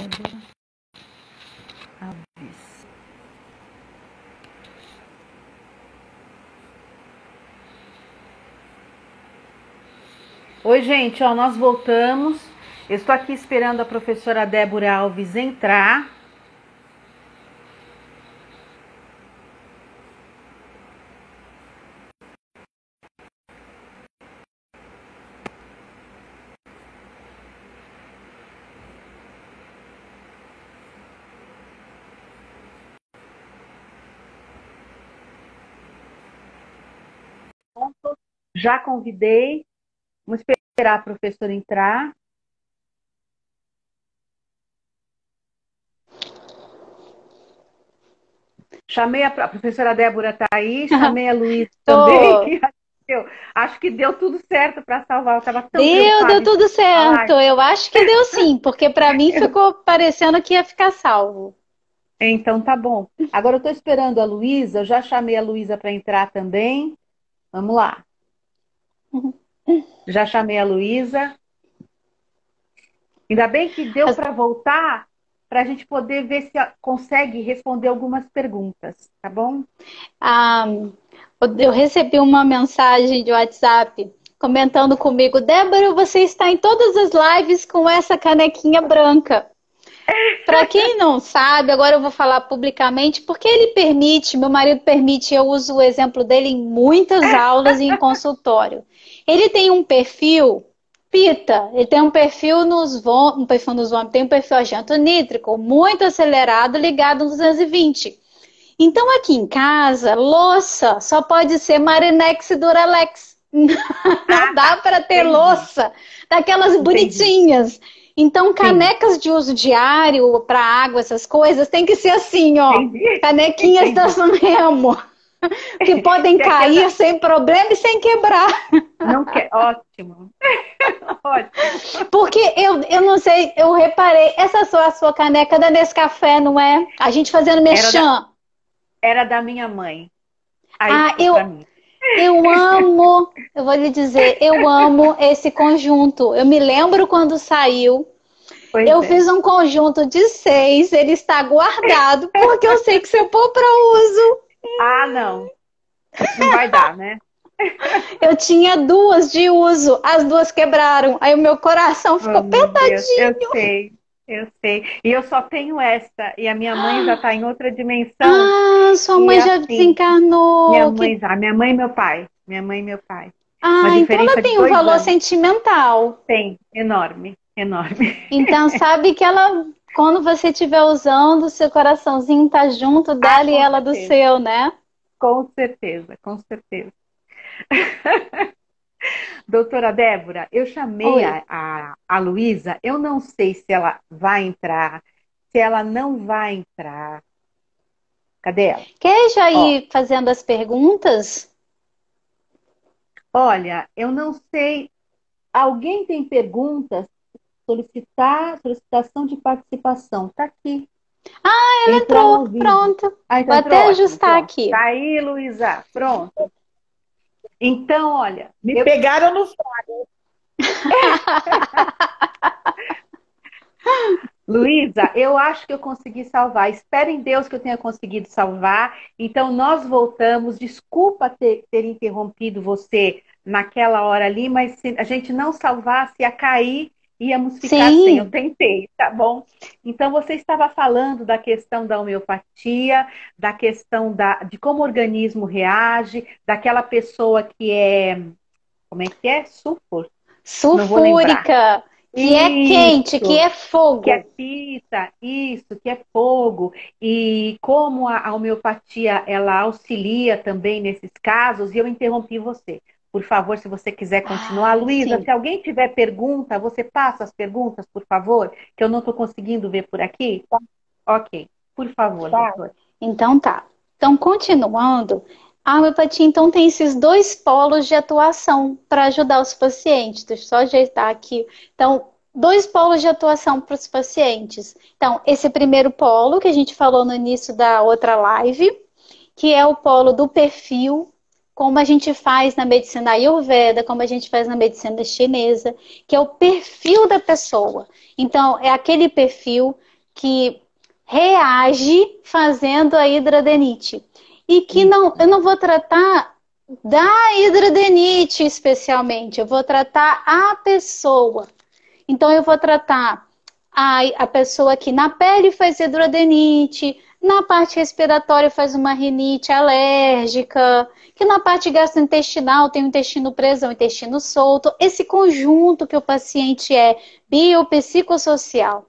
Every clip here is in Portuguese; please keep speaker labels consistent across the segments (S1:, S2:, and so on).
S1: Débora Alves. Oi, gente, ó, nós voltamos. Eu estou aqui esperando a professora Débora Alves entrar. Já convidei. Vamos esperar a professora entrar. Chamei a professora Débora, tá aí. Chamei a Luísa também.
S2: Tô.
S1: Acho que deu tudo certo para salvar. Eu estava tão
S2: Deu
S1: preocupada em
S2: tudo
S1: falar.
S2: certo. Eu acho que deu sim, porque pra mim ficou parecendo que ia ficar salvo.
S1: Então tá bom. Agora eu estou esperando a Luísa. Eu já chamei a Luísa para entrar também. Vamos lá. Já chamei a Luísa. Ainda bem que deu
S2: As-
S1: para voltar para a gente poder ver se consegue responder algumas perguntas, tá bom?
S2: ah, eu recebi uma mensagem de WhatsApp comentando comigo: Débora, você está em todas as lives com essa canequinha branca. Para quem não sabe, agora eu vou falar publicamente, porque ele permite, meu marido permite, eu uso o exemplo dele em muitas aulas e em consultório. Ele tem um perfil, Pita, ele tem um perfil um perfil nos vômitos, tem um perfil agento nítrico muito acelerado, ligado no 220. Então aqui em casa, louça só pode ser Marinex e Duralex. Não
S1: Ah,
S2: dá
S1: tá.
S2: para ter
S1: Entendi.
S2: louça daquelas
S1: Entendi.
S2: bonitinhas. Então,
S1: Sim.
S2: canecas de uso diário para água, essas coisas, tem que ser assim, ó.
S1: Entendi.
S2: Canequinhas da
S1: Entendi.
S2: Sanremo, que podem
S1: Que aqui é
S2: cair sem problema e sem quebrar.
S1: não quer. Ótimo. Ótimo.
S2: Porque eu não sei, eu reparei, essa só a sua caneca da Nescafé, não é? A gente fazendo
S1: Era da,
S2: mexã.
S1: era da minha mãe. Aí
S2: Ah,
S1: ficou para mim.
S2: eu amo, eu vou lhe dizer, eu amo esse conjunto. Eu me lembro quando saiu.
S1: Pois
S2: Eu
S1: é.
S2: fiz um conjunto de 6, ele está guardado, porque eu sei que se eu pôr para uso,
S1: Ah, não. Não vai dar, né?
S2: eu tinha duas de uso, as duas quebraram, aí o meu coração ficou
S1: Oh, meu Deus. Eu
S2: apertadinho.
S1: sei. Eu sei. E eu só tenho essa. E a minha mãe já está em outra dimensão.
S2: Ah, sua
S1: E
S2: mãe já
S1: assim,
S2: desencarnou.
S1: minha mãe e meu pai. Minha mãe e meu pai. Uma
S2: Ah, então ela
S1: diferença de
S2: tem um
S1: 2 anos.
S2: valor sentimental.
S1: Tem. Enorme. Enorme.
S2: Então sabe que ela, quando você estiver usando, seu coraçãozinho tá junto
S1: Ah,
S2: dela e
S1: com
S2: ela do
S1: certeza.
S2: seu, né?
S1: Com certeza. Com certeza. Doutora Débora, eu chamei
S2: Oi.
S1: a Luísa, eu não sei se ela vai entrar, se ela não vai entrar. Cadê ela?
S2: Quer já
S1: Ó,
S2: ir fazendo as perguntas?
S1: olha, eu não sei. Alguém tem perguntas? Solicitação de participação. Tá aqui.
S2: Ela
S1: Entrar
S2: entrou,
S1: ao vivo.
S2: pronto.
S1: Ah, então
S2: Vou
S1: entrou
S2: até
S1: ótimo,
S2: ajustar
S1: pronto.
S2: aqui.
S1: Tá aí, Luísa, pronto. Então, olha,
S3: Me pegaram no flagra.
S1: Luísa, eu acho que eu consegui salvar. Espero em Deus que eu tenha conseguido salvar. Então, nós voltamos. Desculpa ter interrompido você naquela hora ali, mas se a gente não salvasse, ia cair, íamos ficar sem. Eu
S2: Sim,
S1: tentei, tá bom? Então, você estava falando da questão da homeopatia, da questão de como o organismo reage, daquela pessoa que é. Como é que é? Sulfur? Não vou lembrar.
S2: sulfúrica, que é quente, que
S1: Isso,
S2: é
S1: que é
S2: fogo.
S1: pita, isso, que é fogo, e como a homeopatia ela auxilia também nesses casos, e eu interrompi você. Por favor, se você quiser continuar.
S2: Ah,
S1: Luísa,
S2: sim.
S1: se alguém tiver pergunta, você passa as perguntas, por favor, que eu não estou conseguindo ver por aqui. Ok, por favor,
S3: Tá.
S1: doutor.
S2: Então tá. Então, continuando, a homeopatia então tem esses dois polos de atuação para ajudar os pacientes. Deixa eu só ajeitar aqui. Então, dois polos de atuação para os pacientes. Então, esse primeiro polo que a gente falou no início da outra live, que é o polo do perfil, como a gente faz na medicina Ayurveda, como a gente faz na medicina chinesa, que é o perfil da pessoa. Então, é aquele perfil que reage fazendo a hidradenite. E que eu não vou tratar da hidradenite especialmente, eu vou tratar a pessoa. Então, eu vou tratar a pessoa que na pele faz hidroadenite, na parte respiratória faz uma rinite alérgica, que na parte gastrointestinal tem o intestino preso, o intestino solto. Esse conjunto que o paciente é biopsicossocial.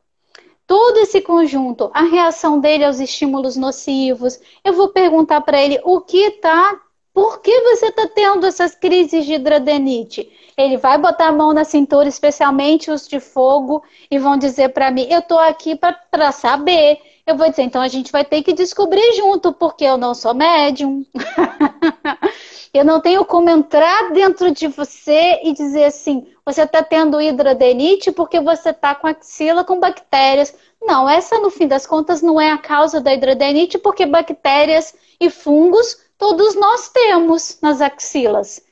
S2: Todo esse conjunto, a reação dele aos estímulos nocivos. Eu vou perguntar para ele por que você está tendo essas crises de hidroadenite? Ele vai botar a mão na cintura, especialmente os de fogo, e vão dizer para mim, eu estou aqui para saber. Eu vou dizer, então a gente vai ter que descobrir junto, porque eu não sou médium. Eu não tenho como entrar dentro de você e dizer assim, você está tendo hidroadenite porque você está com axila com bactérias. Não, essa no fim das contas não é a causa da hidroadenite, porque bactérias e fungos todos nós temos nas axilas.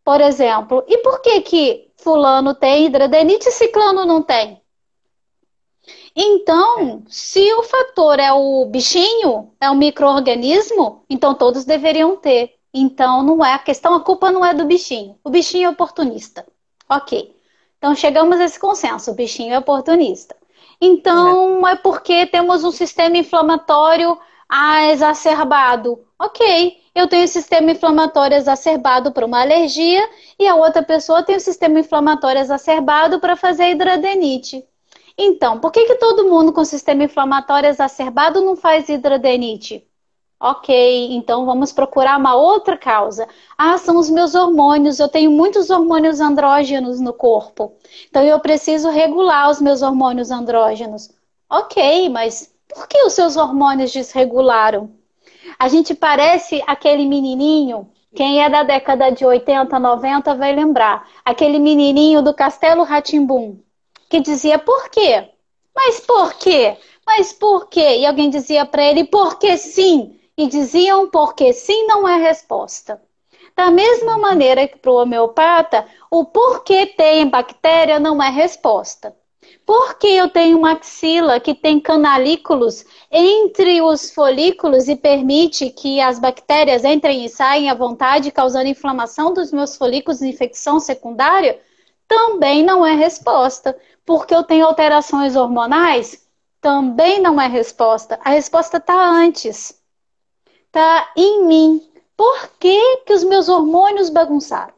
S2: Por exemplo, e por que fulano tem hidroadenite e ciclano não tem? Então, se o fator é o bichinho, é o micro-organismo, então todos deveriam ter. Então, não é a questão, a culpa não é do bichinho. O bichinho é oportunista. Ok. Então, chegamos a esse consenso, o bichinho é oportunista. Então, é porque temos um sistema inflamatório exacerbado. Ok, eu tenho um sistema inflamatório exacerbado para uma alergia e a outra pessoa tem um sistema inflamatório exacerbado para fazer hidroadenite. Então, por que todo mundo com sistema inflamatório exacerbado não faz hidroadenite? Ok, então vamos procurar uma outra causa. São os meus hormônios. Eu tenho muitos hormônios andrógenos no corpo. Então eu preciso regular os meus hormônios andrógenos. Ok, mas por que os seus hormônios desregularam? A gente parece aquele menininho, quem é da década de 80, 90 vai lembrar. Aquele menininho do Castelo Rá-Tim-Bum, que dizia, por quê? Mas por quê? Mas por quê? E alguém dizia para ele, porque sim. E diziam, porque sim não é resposta. Da mesma maneira que para o homeopata, o porquê tem bactéria não é resposta. Porque eu tenho uma axila que tem canalículos entre os folículos e permite que as bactérias entrem e saem à vontade, causando inflamação dos meus folículos e infecção secundária, também não é resposta. Porque eu tenho alterações hormonais, também não é resposta. A resposta está antes. Está em mim. Por que os meus hormônios bagunçaram?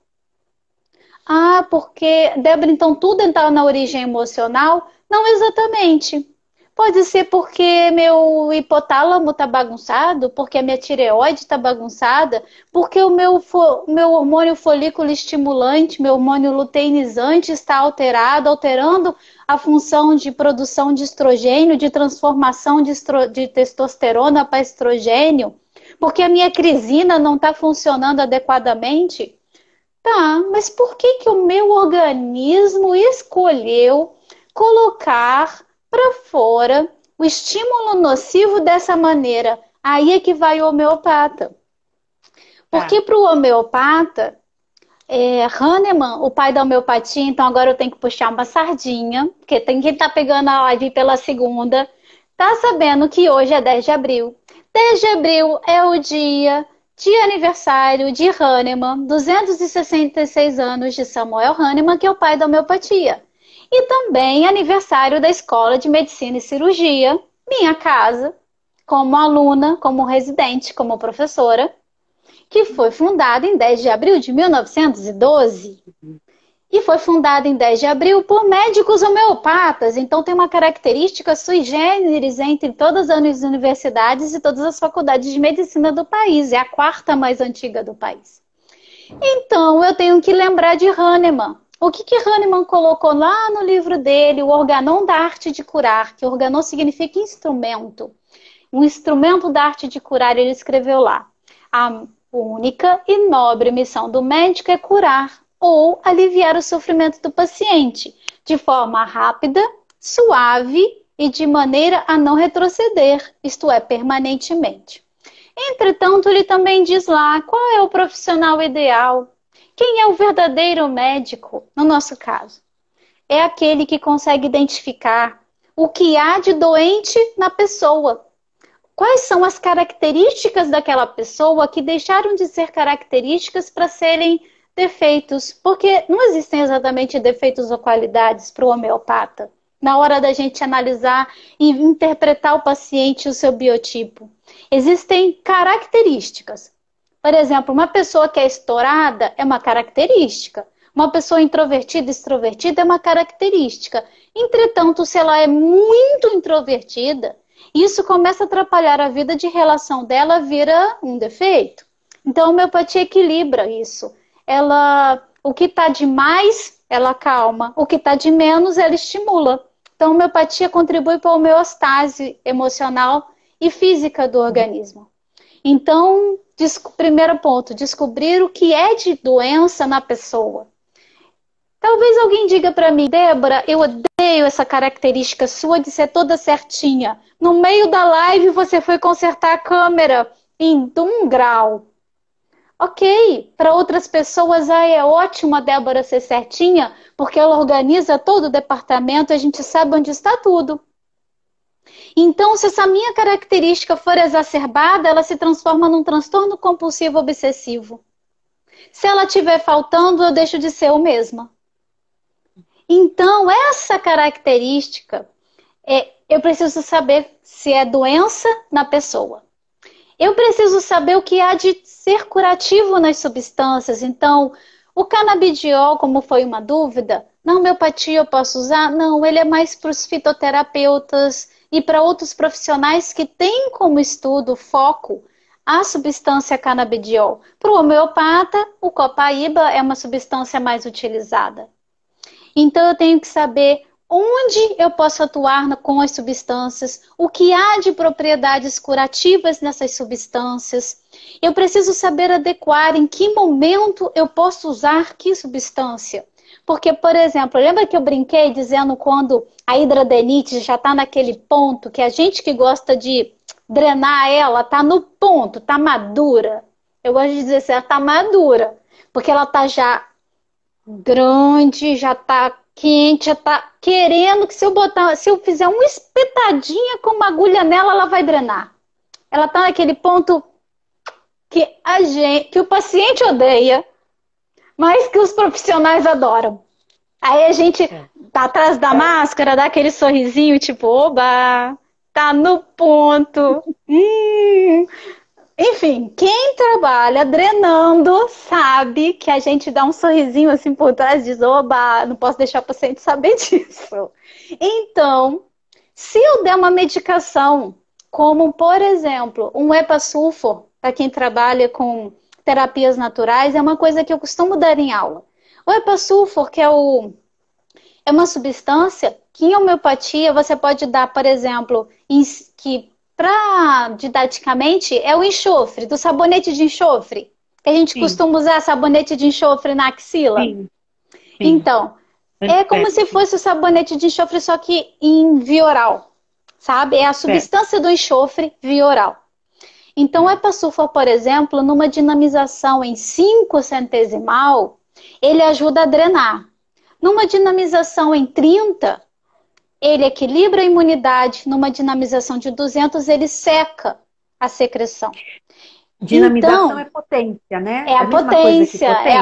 S2: Porque, Débora, então tudo está na origem emocional? Não exatamente. Pode ser porque meu hipotálamo está bagunçado, porque a minha tireoide está bagunçada, porque o meu hormônio folículo estimulante, meu hormônio luteinizante está alterando a função de produção de estrogênio, de transformação de testosterona para estrogênio, porque a minha crisina não está funcionando adequadamente. Tá, mas por que o meu organismo escolheu colocar para fora o estímulo nocivo dessa maneira? Aí é que vai o homeopata. Porque para o homeopata, Hahnemann, o pai da homeopatia, então agora eu tenho que puxar uma sardinha, porque tem quem tá pegando a live pela segunda, tá sabendo que hoje é 10 de abril. 10 de abril é o dia de aniversário de Hahnemann, 266 anos de Samuel Hahnemann, que é o pai da homeopatia. E também aniversário da Escola de Medicina e Cirurgia, minha casa, como aluna, como residente, como professora, que foi fundada em 10 de abril de 1912. E foi fundada em 10 de abril por médicos homeopatas. Então tem uma característica sui generis entre todas as universidades e todas as faculdades de medicina do país. É a quarta mais antiga do país. Então eu tenho que lembrar de Hahnemann. O que Hahnemann colocou lá no livro dele, o Organon da Arte de Curar, que organon significa instrumento. Um instrumento da arte de curar, ele escreveu lá. A única e nobre missão do médico é curar ou aliviar o sofrimento do paciente, de forma rápida, suave e de maneira a não retroceder, isto é, permanentemente. Entretanto, ele também diz lá qual é o profissional ideal, quem é o verdadeiro médico, no nosso caso. É aquele que consegue identificar o que há de doente na pessoa. Quais são as características daquela pessoa que deixaram de ser características para serem defeitos? Porque não existem exatamente defeitos ou qualidades para o homeopata. Na hora da gente analisar e interpretar o paciente e o seu biotipo. Existem características. Por exemplo, uma pessoa que é estourada é uma característica. Uma pessoa introvertida, extrovertida é uma característica. Entretanto, se ela é muito introvertida, isso começa a atrapalhar a vida de relação dela, vira um defeito. Então, a homeopatia equilibra isso. O que está de mais, ela acalma. O que está de menos, ela estimula. Então, a homeopatia contribui para a homeostase emocional e física do organismo. Então, primeiro ponto, descobrir o que é de doença na pessoa. Talvez alguém diga para mim, Débora, eu odeio essa característica sua de ser toda certinha. No meio da live você foi consertar a câmera em 1 grau. Ok, para outras pessoas é ótimo a Débora ser certinha, porque ela organiza todo o departamento e a gente sabe onde está tudo. Então, se essa minha característica for exacerbada, ela se transforma num transtorno compulsivo obsessivo. Se ela estiver faltando, eu deixo de ser eu mesma. Então, essa característica, eu preciso saber se é doença na pessoa. Eu preciso saber o que há de ser curativo nas substâncias. Então, o canabidiol, como foi uma dúvida, na homeopatia eu posso usar? Não, ele é mais para os fitoterapeutas e para outros profissionais que têm como estudo, foco, a substância canabidiol. Para o homeopata, o copaíba é uma substância mais utilizada. Então, eu tenho que saber onde eu posso atuar com as substâncias, o que há de propriedades curativas nessas substâncias. Eu preciso saber adequar em que momento eu posso usar que substância. Porque, por exemplo, lembra que eu brinquei dizendo quando a hidradenite já está naquele ponto que a gente que gosta de drenar ela está no ponto, está madura. Eu gosto de dizer assim, ela está madura, porque ela está já grande, já está quente, já está querendo que se eu fizer uma espetadinha com uma agulha nela, ela vai drenar. Ela está naquele ponto que o paciente odeia, mas que os profissionais adoram. Aí a gente tá atrás da máscara, dá aquele sorrisinho, tipo, oba, tá no ponto. Enfim, quem trabalha drenando sabe que a gente dá um sorrisinho assim por trás e diz, oba, não posso deixar o paciente saber disso. Então, se eu der uma medicação, como por exemplo, um epasulfor, para quem trabalha com terapias naturais, é uma coisa que eu costumo dar em aula. O epasulfor, que é uma substância que em homeopatia você pode dar, por exemplo, que didaticamente é o enxofre, do sabonete de enxofre. Que a gente costuma usar sabonete de enxofre na axila. Sim. Então, é como se fosse o sabonete de enxofre, só que em via oral. Sabe? É a substância do enxofre via oral. Então, o epasulfor, por exemplo, numa dinamização em 5 centesimal, ele ajuda a drenar. Numa dinamização em 30, ele equilibra a imunidade. Numa dinamização de 200, ele seca a secreção.
S1: Dinamização então, é potência, né?
S2: É a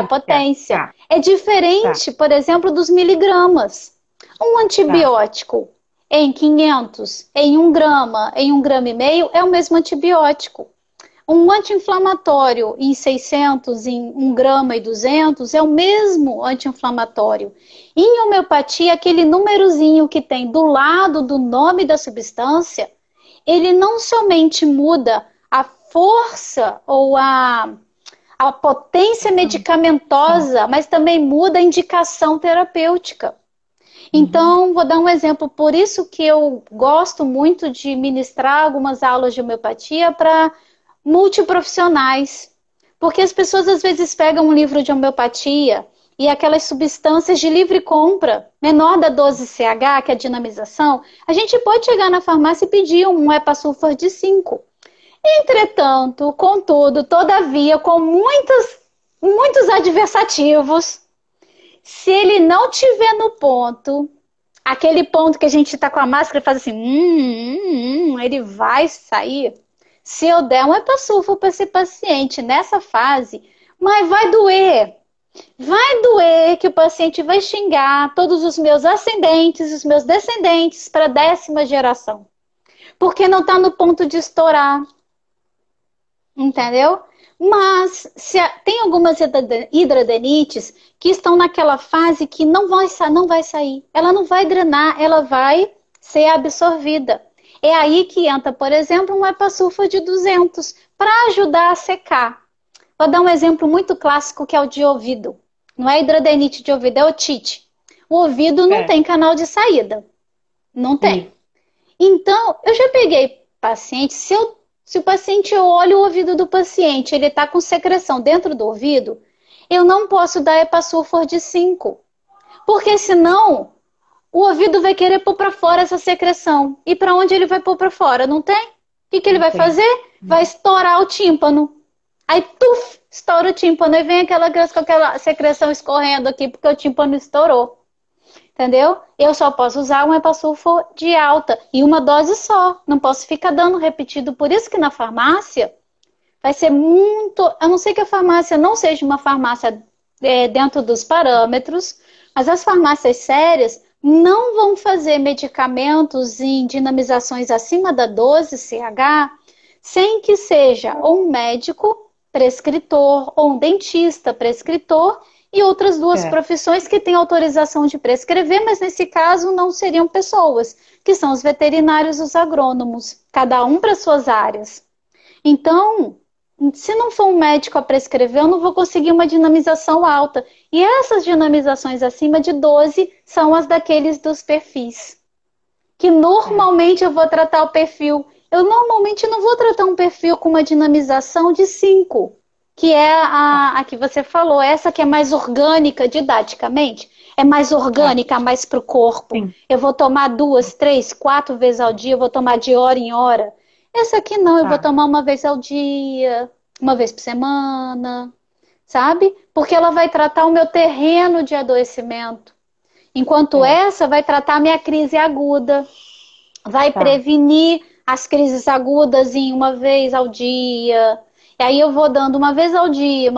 S2: potência. Tá. É diferente, por exemplo, dos miligramas. Um antibiótico em 500, em 1 grama, em 1,5 grama, é o mesmo antibiótico. Um anti-inflamatório em 600, em 1 grama e 200, é o mesmo anti-inflamatório. Em homeopatia, aquele númerozinho que tem do lado do nome da substância, ele não somente muda a força ou a potência medicamentosa, mas também muda a indicação terapêutica. Então, vou dar um exemplo. Por isso que eu gosto muito de ministrar algumas aulas de homeopatia para multiprofissionais. Porque as pessoas às vezes pegam um livro de homeopatia e aquelas substâncias de livre compra, menor da 12CH, que é a dinamização, a gente pode chegar na farmácia e pedir um epasulfor de 5. Entretanto, contudo, todavia, com muitos adversativos, se ele não tiver no ponto, aquele ponto que a gente tá com a máscara e faz assim, ele vai sair. Se eu der um epasulfo para esse paciente nessa fase, mas vai doer. Vai doer que o paciente vai xingar todos os meus ascendentes, os meus descendentes para a 10ª geração. Porque não está no ponto de estourar. Entendeu? Mas tem algumas hidradenites que estão naquela fase que não vai sair. Ela não vai drenar, ela vai ser absorvida. É aí que entra, por exemplo, um epasulfo de 200 para ajudar a secar. Vou dar um exemplo muito clássico que é o de ouvido. Não é hidradenite de ouvido, é otite. O ouvido não tem canal de saída. Não tem. Então, eu já peguei paciente, se o paciente, eu olho o ouvido do paciente, ele está com secreção dentro do ouvido, eu não posso dar epasulfur de 5. Porque senão, o ouvido vai querer pôr para fora essa secreção. E para onde ele vai pôr para fora? Não tem? O que ele vai fazer? Vai estourar o tímpano. Aí, tuf, estoura o tímpano. E vem aquela criança com aquela secreção escorrendo aqui, porque o tímpano estourou. Entendeu? Eu só posso usar um epasulfo de alta. E uma dose só. Não posso ficar dando repetido. Por isso que na farmácia vai ser muito... A não ser que a farmácia não seja uma farmácia dentro dos parâmetros, mas as farmácias sérias não vão fazer medicamentos em dinamizações acima da 12 CH sem que seja ou um médico prescritor ou um dentista prescritor e outras duas profissões que têm autorização de prescrever, mas nesse caso não seriam pessoas, que são os veterinários e os agrônomos, cada um para suas áreas. Então, se não for um médico a prescrever, eu não vou conseguir uma dinamização alta. E essas dinamizações acima de 12 são as daqueles dos perfis. Que normalmente eu vou tratar o perfil. Eu normalmente não vou tratar um perfil com uma dinamização de 5, que é a que você falou, essa que é mais orgânica didaticamente. É mais orgânica, mais para o corpo. Sim. Eu vou tomar 2, 3, 4 vezes ao dia, eu vou tomar de hora em hora. Essa aqui não, eu vou tomar uma vez ao dia, uma vez por semana, sabe? Porque ela vai tratar o meu terreno de adoecimento. Enquanto essa vai tratar a minha crise aguda. Vai prevenir as crises agudas em uma vez ao dia. E aí eu vou dando uma vez ao dia,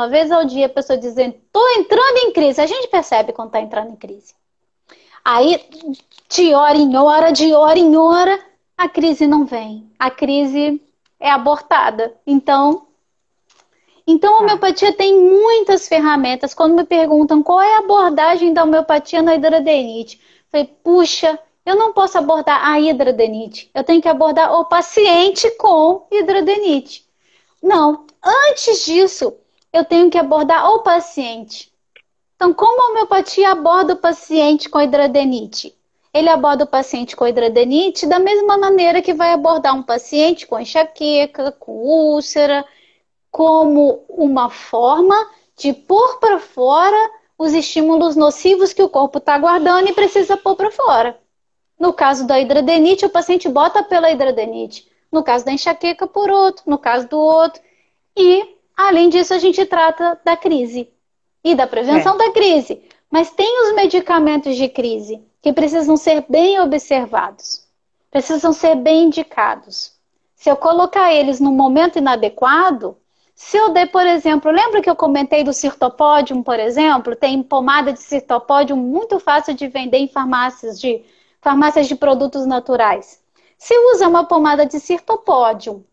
S2: a pessoa dizendo, tô entrando em crise. A gente percebe quando tá entrando em crise. Aí, de hora em hora, a crise não vem. A crise é abortada. Então a homeopatia tem muitas ferramentas. Quando me perguntam qual é a abordagem da homeopatia na hidradenite, eu falei, puxa, eu não posso abordar a hidradenite. Eu tenho que abordar o paciente com hidradenite. Não, antes disso, eu tenho que abordar o paciente. Então, como a homeopatia aborda o paciente com hidradenite? Ele aborda o paciente com hidradenite da mesma maneira que vai abordar um paciente com enxaqueca, com úlcera, como uma forma de pôr para fora os estímulos nocivos que o corpo está guardando e precisa pôr para fora. No caso da hidradenite, o paciente bota pela hidradenite. No caso da enxaqueca, por outro. No caso do outro. E, além disso, a gente trata da crise. E da prevenção da crise. Mas tem os medicamentos de crise que precisam ser bem observados. Precisam ser bem indicados. Se eu colocar eles no momento inadequado, se eu der, por exemplo, lembra que eu comentei do Cirtopódium, por exemplo? Tem pomada de Cirtopódium muito fácil de vender em farmácias de produtos naturais. Se usa uma pomada de Cirtopódium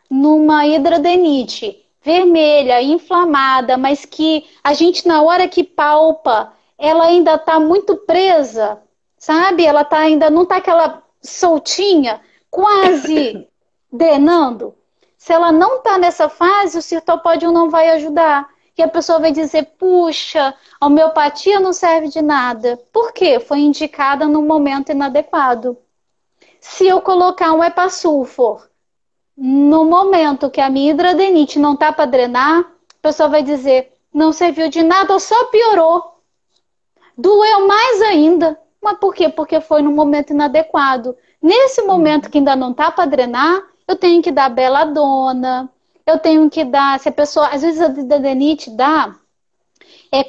S2: numa hidradenite vermelha, inflamada, mas que a gente na hora que palpa, ela ainda está muito presa, sabe? Ela ainda não está aquela soltinha, quase drenando. Se ela não está nessa fase, o Cirtopódium não vai ajudar. E a pessoa vai dizer, puxa, a homeopatia não serve de nada. Por quê? Foi indicada no momento inadequado. Se eu colocar um epasulfur no momento que a minha hidradenite não está para drenar, a pessoa vai dizer, não serviu de nada ou só piorou. Doeu mais ainda. Mas por quê? Porque foi no momento inadequado. Nesse momento que ainda não está para drenar, eu tenho que dar beladona, eu tenho que dar, se a pessoa, às vezes a hidradenite dá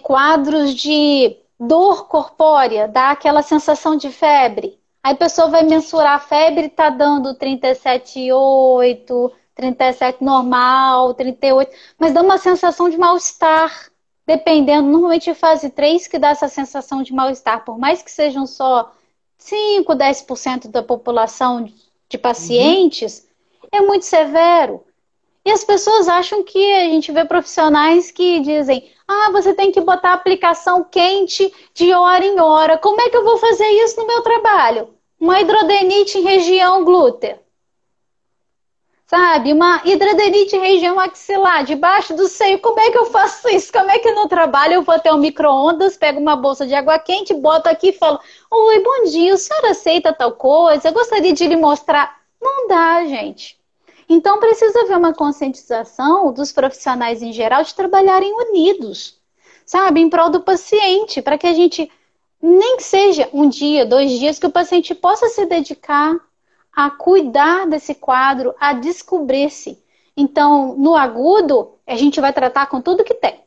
S2: quadros de dor corpórea, dá aquela sensação de febre. Aí a pessoa vai mensurar a febre, tá dando 37,8, 37 normal, 38, mas dá uma sensação de mal-estar, dependendo, normalmente fase 3 que dá essa sensação de mal-estar, por mais que sejam só 5, 10% da população de
S1: Uhum.
S2: pacientes, é muito severo. E as pessoas acham que a gente vê profissionais que dizem: ah, você tem que botar a aplicação quente de hora em hora. Como é que eu vou fazer isso no meu trabalho? Uma hidrodenite em região glútea. Sabe? Uma hidrodenite em região axilar, debaixo do seio. Como é que eu faço isso? Como é que no trabalho eu vou ter um micro-ondas, pego uma bolsa de água quente, boto aqui e falo: oi, bom dia, o senhor aceita tal coisa? Eu gostaria de lhe mostrar. Não dá, gente. Então precisa haver uma conscientização dos profissionais em geral de trabalharem unidos, sabe, em prol do paciente, para que a gente, nem que seja um dia, 2 dias, que o paciente possa se dedicar a cuidar desse quadro, a descobrir-se. Então, no agudo, a gente vai tratar com tudo que tem.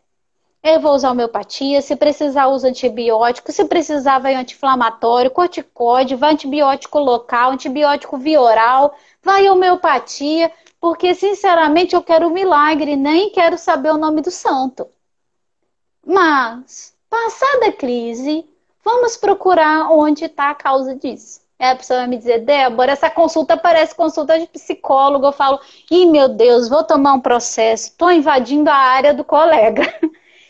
S2: Eu vou usar homeopatia, se precisar usa antibiótico, se precisar vai anti-inflamatório, corticóide, vai antibiótico local, antibiótico via oral, vai homeopatia, porque sinceramente eu quero um milagre, nem quero saber o nome do santo. Mas, passada a crise, vamos procurar onde está a causa disso. Aí a pessoa vai me dizer: Débora, essa consulta parece consulta de psicólogo. Eu falo: ih, meu Deus, vou tomar um processo, estou invadindo a área do colega.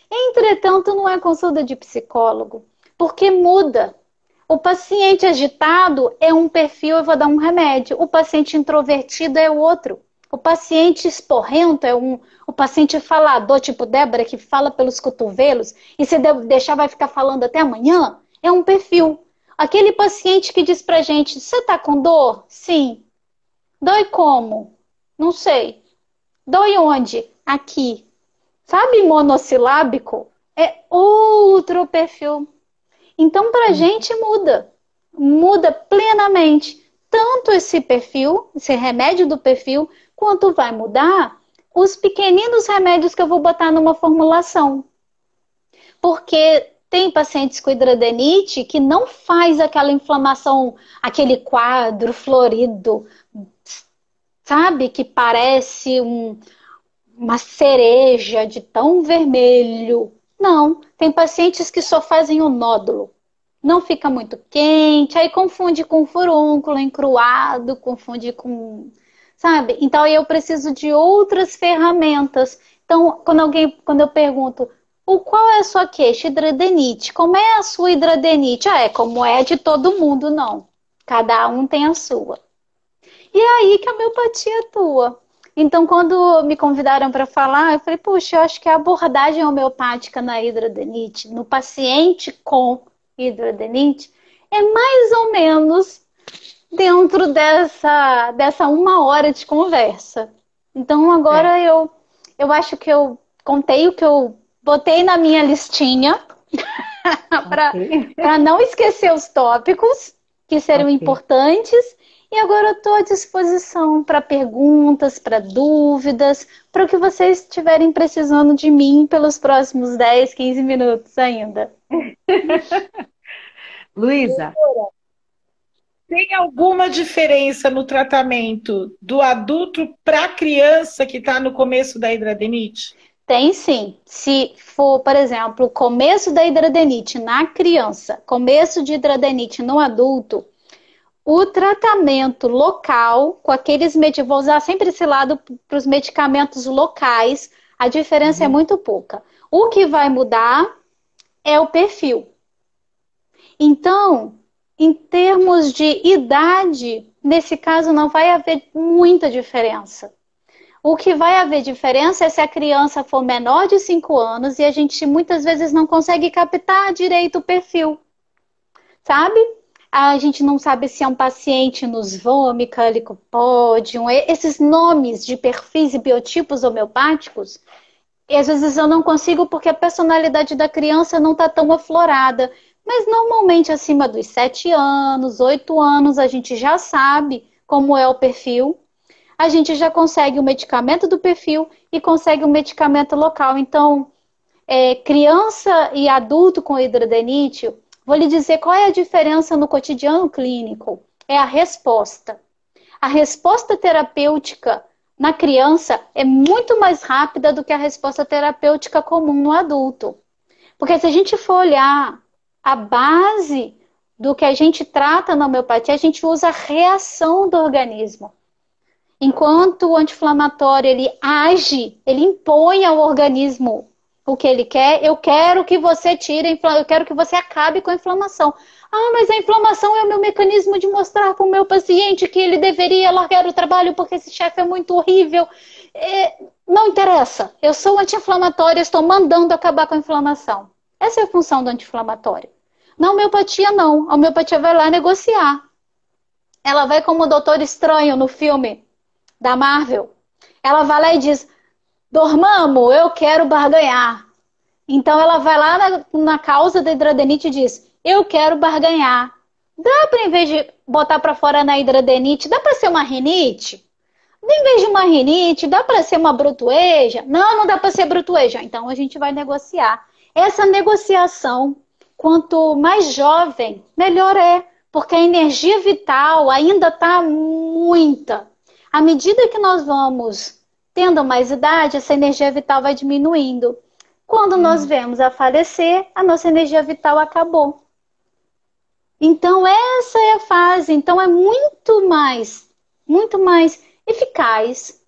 S2: Entretanto, não é consulta de psicólogo, porque muda. O paciente agitado é um perfil, eu vou dar um remédio. O paciente introvertido é outro. O paciente esporrento é um. O paciente falador, tipo Débora, que fala pelos cotovelos, e se deixar vai ficar falando até amanhã, é um perfil. Aquele paciente que diz pra gente: você tá com dor? Sim. Dói como? Não sei. Dói onde? Aqui. Sabe, monossilábico? É outro perfil. Então, para a gente muda. Muda plenamente. Tanto esse perfil, esse remédio do perfil, quanto vai mudar os pequeninos remédios que eu vou botar numa formulação. Porque tem pacientes com hidradeniite que não faz aquela inflamação, aquele quadro florido, sabe? Que parece uma cereja de tão vermelho. Não, tem pacientes que só fazem o nódulo. Não fica muito quente, aí confunde com furúnculo encruado, confunde com, sabe? Então eu preciso de outras ferramentas. Então, quando eu pergunto: qual é a sua queixa? Hidradeniite. Como é a sua hidradeniite? Ah, é como é de todo mundo, não. Cada um tem a sua. E é aí que a homeopatia atua. Então, quando me convidaram para falar, eu falei: puxa, eu acho que a abordagem homeopática na hidrodenite, no paciente com hidrodenite, é mais ou menos dentro dessa 1 hora de conversa. Então,
S1: É,
S2: agora eu acho que eu contei o que eu botei na minha listinha
S1: ok.
S2: para não esquecer os tópicos que seriam
S1: Ok.
S2: importantes. E agora eu estou à disposição para perguntas, para dúvidas, para o que vocês estiverem precisando de mim pelos próximos 10, 15 minutos ainda.
S1: Luísa,
S3: Tem alguma diferença no tratamento do adulto para a criança que está no começo da hidradeniite?
S2: Tem sim. Se for, por exemplo, o começo da hidradeniite na criança, começo de hidradeniite no adulto, o tratamento local, com aqueles medicamentos, vou usar sempre esse lado para os medicamentos locais, a diferença é
S1: uhum,
S2: muito pouca. O que vai mudar é o perfil. Então, em termos de idade, nesse caso não vai haver muita diferença. O que vai haver diferença é se a criança for menor de 5 anos e a gente muitas vezes não consegue captar direito o perfil, sabe? A gente não sabe se é um paciente nos vômica, licopódium, esses nomes de perfis e biotipos homeopáticos, e às vezes eu não consigo porque a personalidade da criança não está tão aflorada. Mas normalmente acima dos 7 anos, 8 anos, a gente já sabe como é o perfil. A gente já consegue o medicamento do perfil e consegue o medicamento local. Então, criança e adulto com hidradenites, vou lhe dizer qual é a diferença no cotidiano clínico. É a resposta. A resposta terapêutica na criança é muito mais rápida do que a resposta terapêutica comum no adulto. Porque se a gente for olhar a base do que a gente trata na homeopatia, a gente usa a reação do organismo. Enquanto o anti-inflamatório ele age, ele impõe ao organismo o que ele quer. Eu quero que você tire, eu quero que você acabe com a inflamação. Ah, mas a inflamação é o meu mecanismo de mostrar para o meu paciente que ele deveria largar o trabalho porque esse chefe é muito horrível. Não interessa. Eu sou anti-inflamatório, estou mandando acabar com a inflamação. Essa é a função do anti-inflamatório. Na homeopatia, não. A homeopatia vai lá negociar. Ela vai como o Doutor Estranho no filme da Marvel. Ela vai lá e diz: Dormammu, eu quero barganhar. Então ela vai lá na causa da hidradenite e diz: eu quero barganhar. Dá para, em vez de botar para fora na hidradenite, dá para ser uma rinite? Em vez de uma rinite, dá para ser uma brutueja? Não, não dá para ser brutueja. Então a gente vai negociar. Essa negociação, quanto mais jovem, melhor é. Porque a energia vital ainda está muita. À medida que nós vamos tendo mais idade, essa energia vital vai diminuindo. Quando nós vemos a falecer, a nossa energia vital acabou. Então, essa é a fase. Então, é muito mais eficaz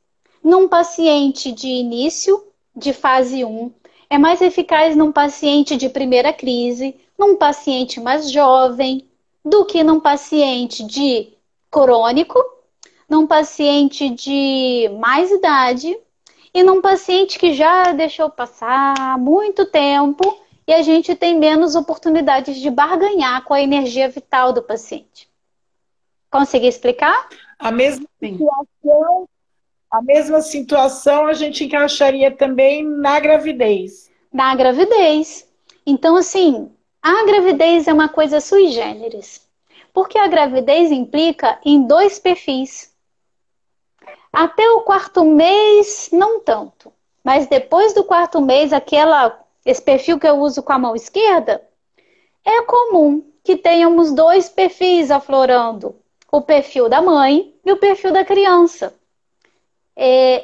S2: num paciente de início, de fase 1. É mais eficaz num paciente de primeira crise, num paciente mais jovem, do que num paciente de crônico, num paciente de mais idade e num paciente que já deixou passar muito tempo e a gente tem menos oportunidades de barganhar com a energia vital do paciente. Consegui explicar?
S3: A mesma situação a gente encaixaria também na gravidez.
S2: Na gravidez. Então, assim, a gravidez é uma coisa sui generis. Porque a gravidez implica em 2 perfis. Até o 4º mês, não tanto. Mas depois do 4º mês, esse perfil que eu uso com a mão esquerda, é comum que tenhamos 2 perfis aflorando. O perfil da mãe e o perfil da criança.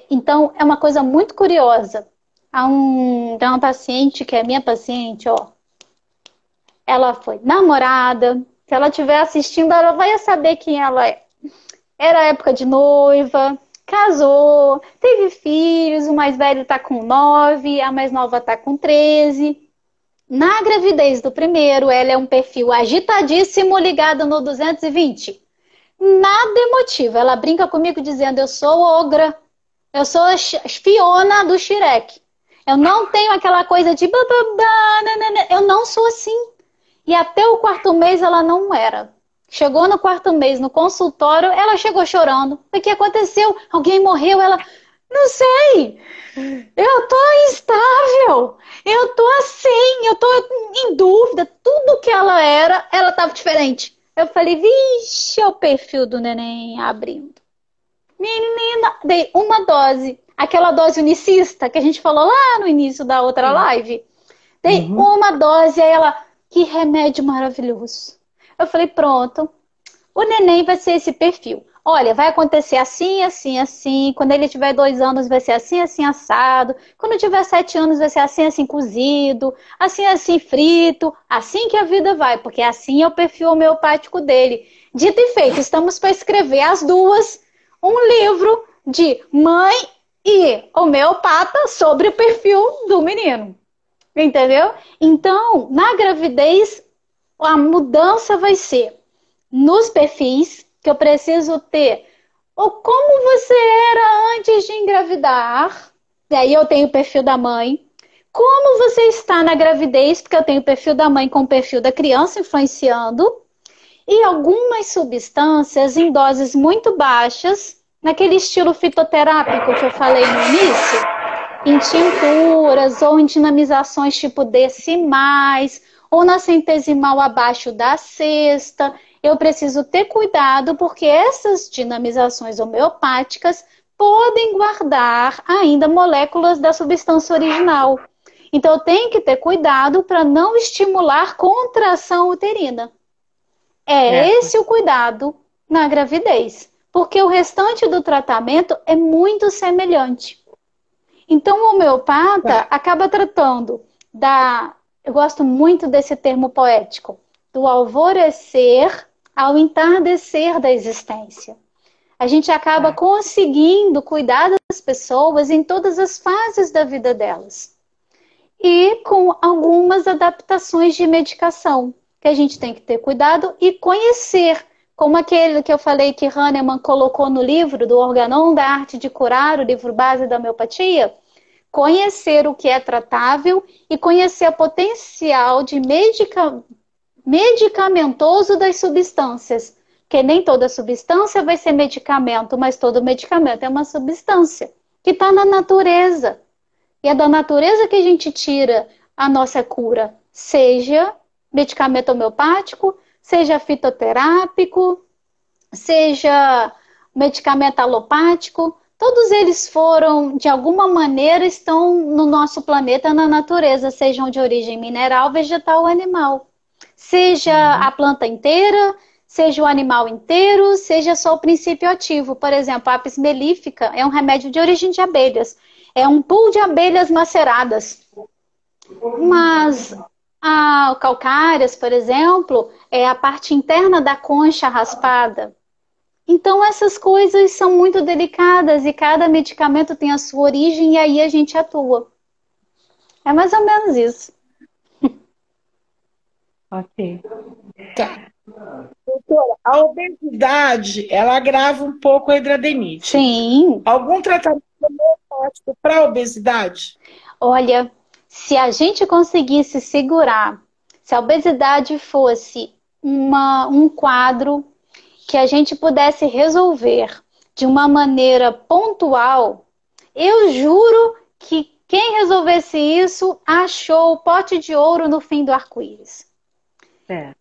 S2: Então, é uma coisa muito curiosa. Tem uma paciente que é minha paciente, ó. Ela foi namorada. Se ela estiver assistindo, ela vai saber quem ela é. Era época de noiva, casou, teve filhos, o mais velho está com 9, a mais nova está com 13. Na gravidez do primeiro, ela é um perfil agitadíssimo, ligado no 220. Nada emotivo. Ela brinca comigo dizendo: eu sou ogra, eu sou a Fiona do Shrek. Eu não tenho aquela coisa de bababá, nanana. Eu não sou assim. E até o 4º mês ela não era. Chegou no 4º mês no consultório, ela chegou chorando. O que aconteceu? Alguém morreu? Ela: não sei. Eu tô instável. Eu tô assim, eu tô em dúvida. Tudo que ela era, ela tava diferente. Eu falei: vixe, é o perfil do neném abrindo. Menina, dei uma dose. Aquela dose unicista que a gente falou lá no início da outra live. Dei uma dose, aí ela: que remédio maravilhoso. Eu falei: pronto, o neném vai ser esse perfil. Olha, vai acontecer assim, assim, assim. Quando ele tiver 2 anos vai ser assim, assim, assado. Quando tiver 7 anos vai ser assim, assim, cozido. Assim, assim, frito. Assim que a vida vai, porque assim é o perfil homeopático dele. Dito e feito, estamos para escrever as duas um livro de mãe e homeopata sobre o perfil do menino. Entendeu? Então, na gravidez, a mudança vai ser nos perfis, que eu preciso ter ou como você era antes de engravidar, e aí eu tenho o perfil da mãe, como você está na gravidez, porque eu tenho o perfil da mãe com o perfil da criança influenciando, e algumas substâncias em doses muito baixas, naquele estilo fitoterápico que eu falei no início, em tinturas ou em dinamizações tipo decimais, ou na centesimal abaixo da sexta. Eu preciso ter cuidado porque essas dinamizações homeopáticas podem guardar ainda moléculas da substância original. Então, eu tenho que ter cuidado para não estimular contração uterina. Esse o cuidado na gravidez, porque o restante do tratamento é muito semelhante. Então, o homeopata acaba tratando eu gosto muito desse termo poético, do alvorecer ao entardecer da existência. A gente acaba conseguindo cuidar das pessoas em todas as fases da vida delas. E com algumas adaptações de medicação, que a gente tem que ter cuidado e conhecer, como aquele que eu falei que Hahnemann colocou no livro do Organon da Arte de Curar, o livro base da homeopatia, conhecer o que é tratável e conhecer o potencial de medicamentoso das substâncias. Porque nem toda substância vai ser medicamento, mas todo medicamento é uma substância que está na natureza. E é da natureza que a gente tira a nossa cura, seja medicamento homeopático, seja fitoterápico, seja medicamento alopático. Todos eles foram, de alguma maneira, estão no nosso planeta, na natureza, sejam de origem mineral, vegetal ou animal. Seja a planta inteira, seja o animal inteiro, seja só o princípio ativo. Por exemplo, a apis mellífica é um remédio de origem de abelhas. É um pool de abelhas maceradas. Mas a calcárias, por exemplo, é a parte interna da concha raspada. Então, essas coisas são muito delicadas e cada medicamento tem a sua origem e aí a gente atua. É mais ou menos isso.
S1: Ok.
S3: Tá. Doutora, a obesidade, ela agrava um pouco a hidrademite.
S2: Sim.
S3: Algum tratamento homeopático para a obesidade?
S2: Olha, se a gente conseguisse segurar, se a obesidade fosse um quadro que a gente pudesse resolver de uma maneira pontual, eu juro que quem resolvesse isso achou o pote de ouro no fim do arco-íris.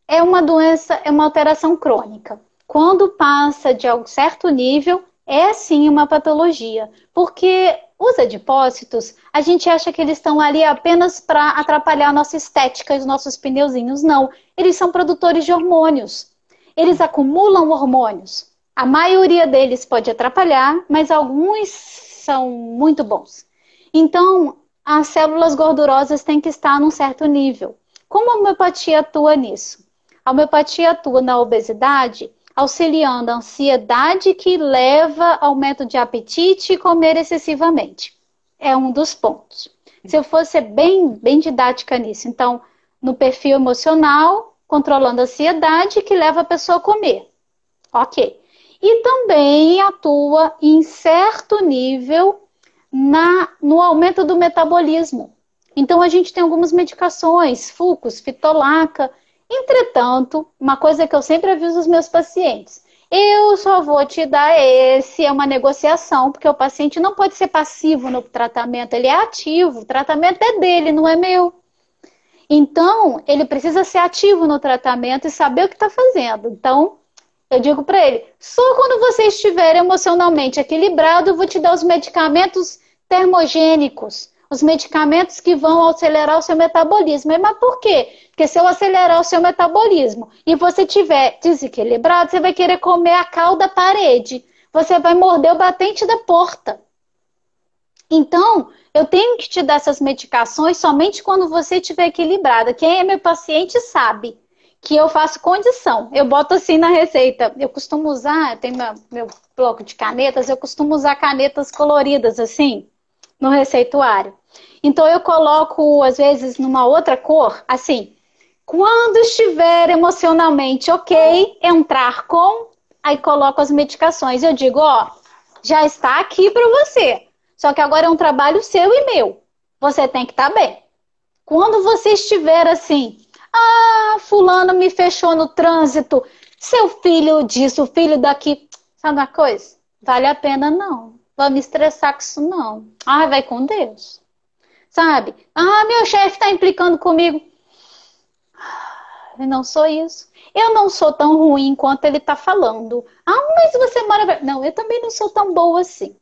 S2: É uma doença, é uma alteração crônica. Quando passa de um certo nível, é sim uma patologia. Porque os adipócitos, a gente acha que eles estão ali apenas para atrapalhar a nossa estética e os nossos pneuzinhos. Não, eles são produtores de hormônios. Eles acumulam hormônios. A maioria deles pode atrapalhar, mas alguns são muito bons. Então, as células gordurosas têm que estar num certo nível. Como a homeopatia atua nisso? A homeopatia atua na obesidade, auxiliando a ansiedade que leva ao aumento de apetite e comer excessivamente. É um dos pontos. Se eu fosse bem didática nisso, então, no perfil emocional, controlando a ansiedade que leva a pessoa a comer. Ok. E também atua em certo nível no aumento do metabolismo. Então, a gente tem algumas medicações, Fucus, Fitolaca. Entretanto, uma coisa que eu sempre aviso os meus pacientes, eu só vou te dar esse, é uma negociação, porque o paciente não pode ser passivo no tratamento, ele é ativo, o tratamento é dele, não é meu. Então, ele precisa ser ativo no tratamento e saber o que está fazendo. Então, eu digo para ele, só quando você estiver emocionalmente equilibrado, eu vou te dar os medicamentos termogênicos, os medicamentos que vão acelerar o seu metabolismo. Mas por quê? Porque se eu acelerar o seu metabolismo e você estiver desequilibrado, você vai querer comer a cal da parede. Você vai morder o batente da porta. Então, eu tenho que te dar essas medicações somente quando você estiver equilibrada. Quem é meu paciente sabe que eu faço condição. Eu boto assim na receita. Eu costumo usar, eu tenho meu bloco de canetas, eu costumo usar canetas coloridas assim, no receituário. Então, eu coloco, às vezes, numa outra cor, assim. Quando estiver emocionalmente ok, entrar com, aí coloco as medicações. Eu digo, ó, já está aqui para você. Só que agora é um trabalho seu e meu. Você tem que estar bem. Quando você estiver assim, fulano me fechou no trânsito, seu filho disso, filho daqui. Sabe uma coisa? Vale a pena não. Vou me estressar com isso não. Vai com Deus. Sabe? Meu chefe está implicando comigo. Eu não sou isso. Eu não sou tão ruim quanto ele está falando. Mas você é maravilhoso. Não, eu também não sou tão boa assim.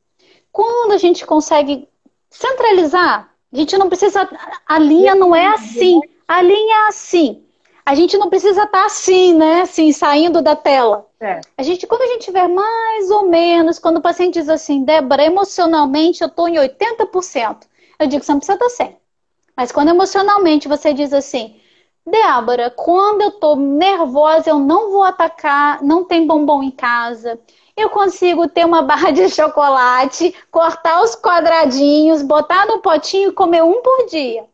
S2: Quando a gente consegue centralizar A gente não precisa, a linha não é assim, a linha é assim. A gente não precisa estar assim, né? Assim, saindo da tela. Quando a gente tiver mais ou menos, quando o paciente diz assim, Débora, emocionalmente eu estou em 80%, eu digo que você não precisa estar 100%. Mas quando emocionalmente você diz assim, Débora, quando eu estou nervosa, eu não vou atacar, não tem bombom em casa, eu consigo ter uma barra de chocolate, cortar os quadradinhos, botar no potinho e comer um por dia.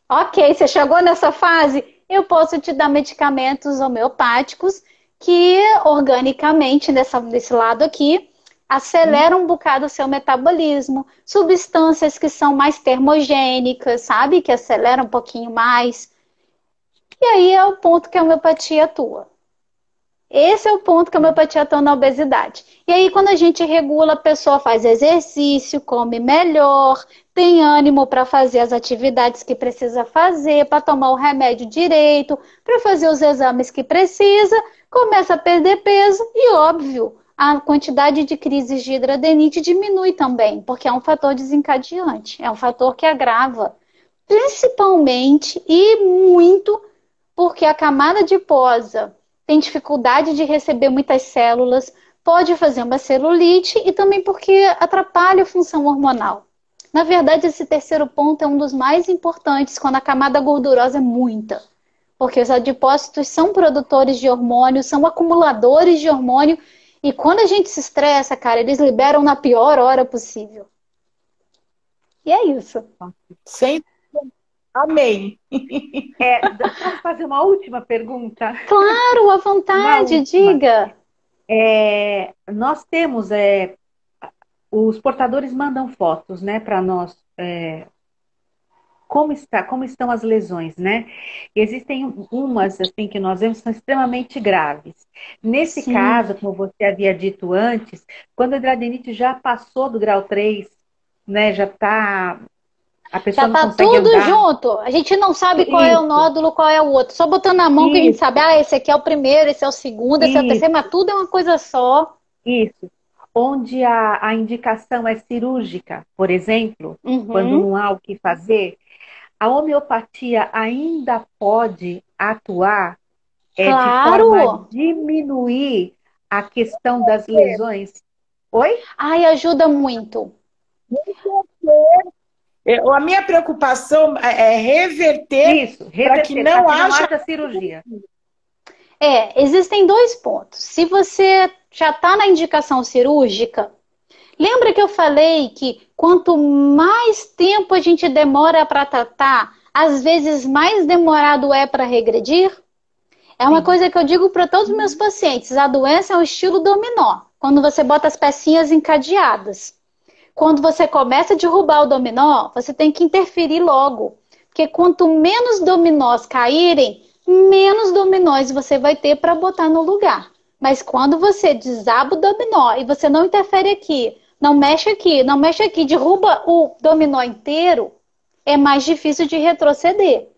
S2: Ok, você chegou nessa fase? Eu posso te dar medicamentos homeopáticos que, organicamente, desse lado aqui, aceleram um bocado o seu metabolismo. Substâncias que são mais termogênicas, sabe? Que aceleram um pouquinho mais. E aí é o ponto que a homeopatia atua. Esse é o ponto que a homeopatia atua na obesidade. E aí, quando a gente regula, a pessoa faz exercício, come melhor, tem ânimo para fazer as atividades que precisa fazer, para tomar o remédio direito, para fazer os exames que precisa, começa a perder peso e, óbvio, a quantidade de crises de hidradinite diminui também, porque é um fator desencadeante, é um fator que agrava, principalmente e muito porque a camada adiposa tem dificuldade de receber muitas células, pode fazer uma celulite e também porque atrapalha a função hormonal. Na verdade, esse terceiro ponto é um dos mais importantes quando a camada gordurosa é muita. Porque os adipócitos são produtores de hormônio, são acumuladores de hormônio e quando a gente se estressa, cara, eles liberam na pior hora possível. E é isso.
S3: Sem... Amei.
S1: Posso fazer uma última pergunta?
S2: Claro, à vontade, diga.
S1: Nós temos, os portadores mandam fotos, né, para nós, como estão as lesões, né? E existem umas, assim, que nós vemos que são extremamente graves. Nesse
S2: Sim.
S1: caso, como você havia dito antes, quando a hidradinite já passou do grau 3, né, já está... A pessoa
S2: Já
S1: não
S2: tá
S1: consegue
S2: tudo
S1: andar.
S2: junto. A gente não sabe qual é o nódulo, qual é o outro. Só botando na mão que a gente sabe, esse aqui é o primeiro, esse é o segundo, esse é o terceiro, mas tudo é uma coisa só.
S1: Isso. Onde a indicação é cirúrgica, por exemplo, quando não há o que fazer, a homeopatia ainda pode atuar de forma a diminuir a questão das lesões. Oi?
S2: Ai, ajuda muito.
S3: A minha preocupação é reverter para que não haja
S1: cirurgia.
S2: Existem dois pontos. Se você já está na indicação cirúrgica, lembra que eu falei que quanto mais tempo a gente demora para tratar, às vezes mais demorado é para regredir? É uma coisa que eu digo para todos os meus pacientes. A doença é um estilo dominó. Quando você bota as pecinhas encadeadas. Quando você começa a derrubar o dominó, você tem que interferir logo. Porque quanto menos dominós caírem, menos dominós você vai ter para botar no lugar. Mas quando você desaba o dominó e você não interfere aqui, não mexe aqui, não mexe aqui, derruba o dominó inteiro, é mais difícil de retroceder.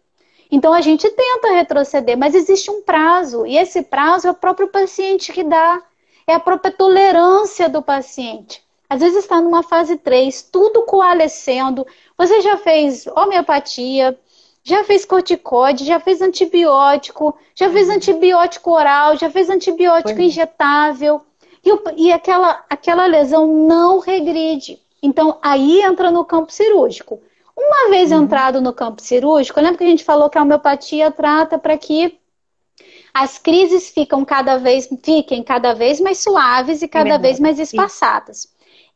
S2: Então a gente tenta retroceder, mas existe um prazo. E esse prazo é o próprio paciente que dá. É a própria tolerância do paciente. Às vezes está numa fase 3, tudo coalescendo. Você já fez homeopatia, já fez corticoide, já fez antibiótico, já fez antibiótico oral, já fez antibiótico injetável. E aquela lesão não regride. Então, aí entra no campo cirúrgico. Uma vez entrado no campo cirúrgico, lembra que a gente falou que a homeopatia trata para que as crises fiquem cada vez mais suaves e cada vez mais espaçadas.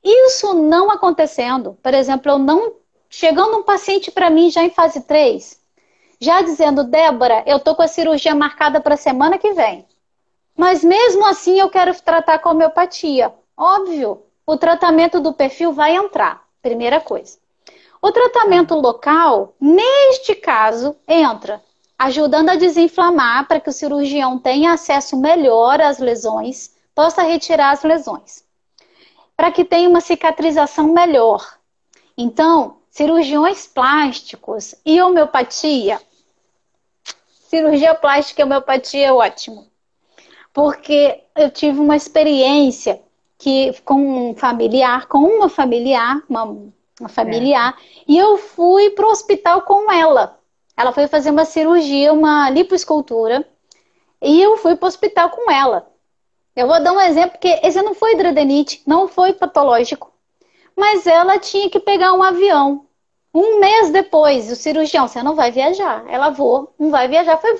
S2: Isso não acontecendo, por exemplo, chegando um paciente para mim já em fase 3, já dizendo, Débora, eu tô com a cirurgia marcada para a semana que vem. Mas mesmo assim eu quero tratar com homeopatia. Óbvio, o tratamento do perfil vai entrar, primeira coisa. O tratamento local, neste caso, entra ajudando a desinflamar para que o cirurgião tenha acesso melhor às lesões, possa retirar as lesões. Para que tenha uma cicatrização melhor. Então, cirurgiões plásticos e homeopatia. Cirurgia plástica e homeopatia é ótimo. Porque eu tive uma experiência com uma familiar, uma uma familiar, e eu fui pro hospital com ela. Ela foi fazer uma cirurgia, uma lipoescultura, e eu fui pro hospital com ela. Eu vou dar um exemplo, porque esse não foi hidradeniite, não foi patológico, mas ela tinha que pegar um avião. Um mês depois, o cirurgião, você não vai viajar. Ela não vai viajar. Foi,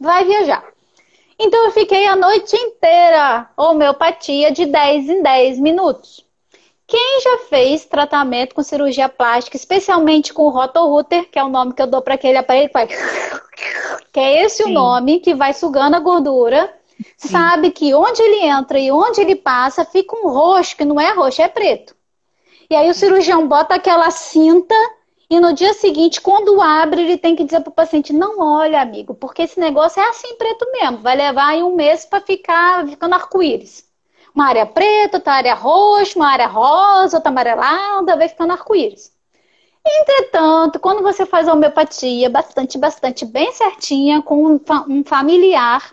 S2: vai viajar. Então eu fiquei a noite inteira, homeopatia de 10 em 10 minutos. Quem já fez tratamento com cirurgia plástica, especialmente com o Roto-Rooter, que é o nome que eu dou para aquele aparelho, que é esse o nome, que vai sugando a gordura, sabe que onde ele entra e onde ele passa, fica um roxo, que não é roxo, é preto. E aí o cirurgião bota aquela cinta e no dia seguinte, quando abre, ele tem que dizer para o paciente, não olha, amigo, porque esse negócio é assim preto mesmo, vai levar aí um mês para ficar ficando arco-íris. Uma área preta, outra área roxa, uma área rosa, outra amarelada, vai ficando arco-íris. Entretanto, quando você faz a homeopatia bastante bem certinha com um familiar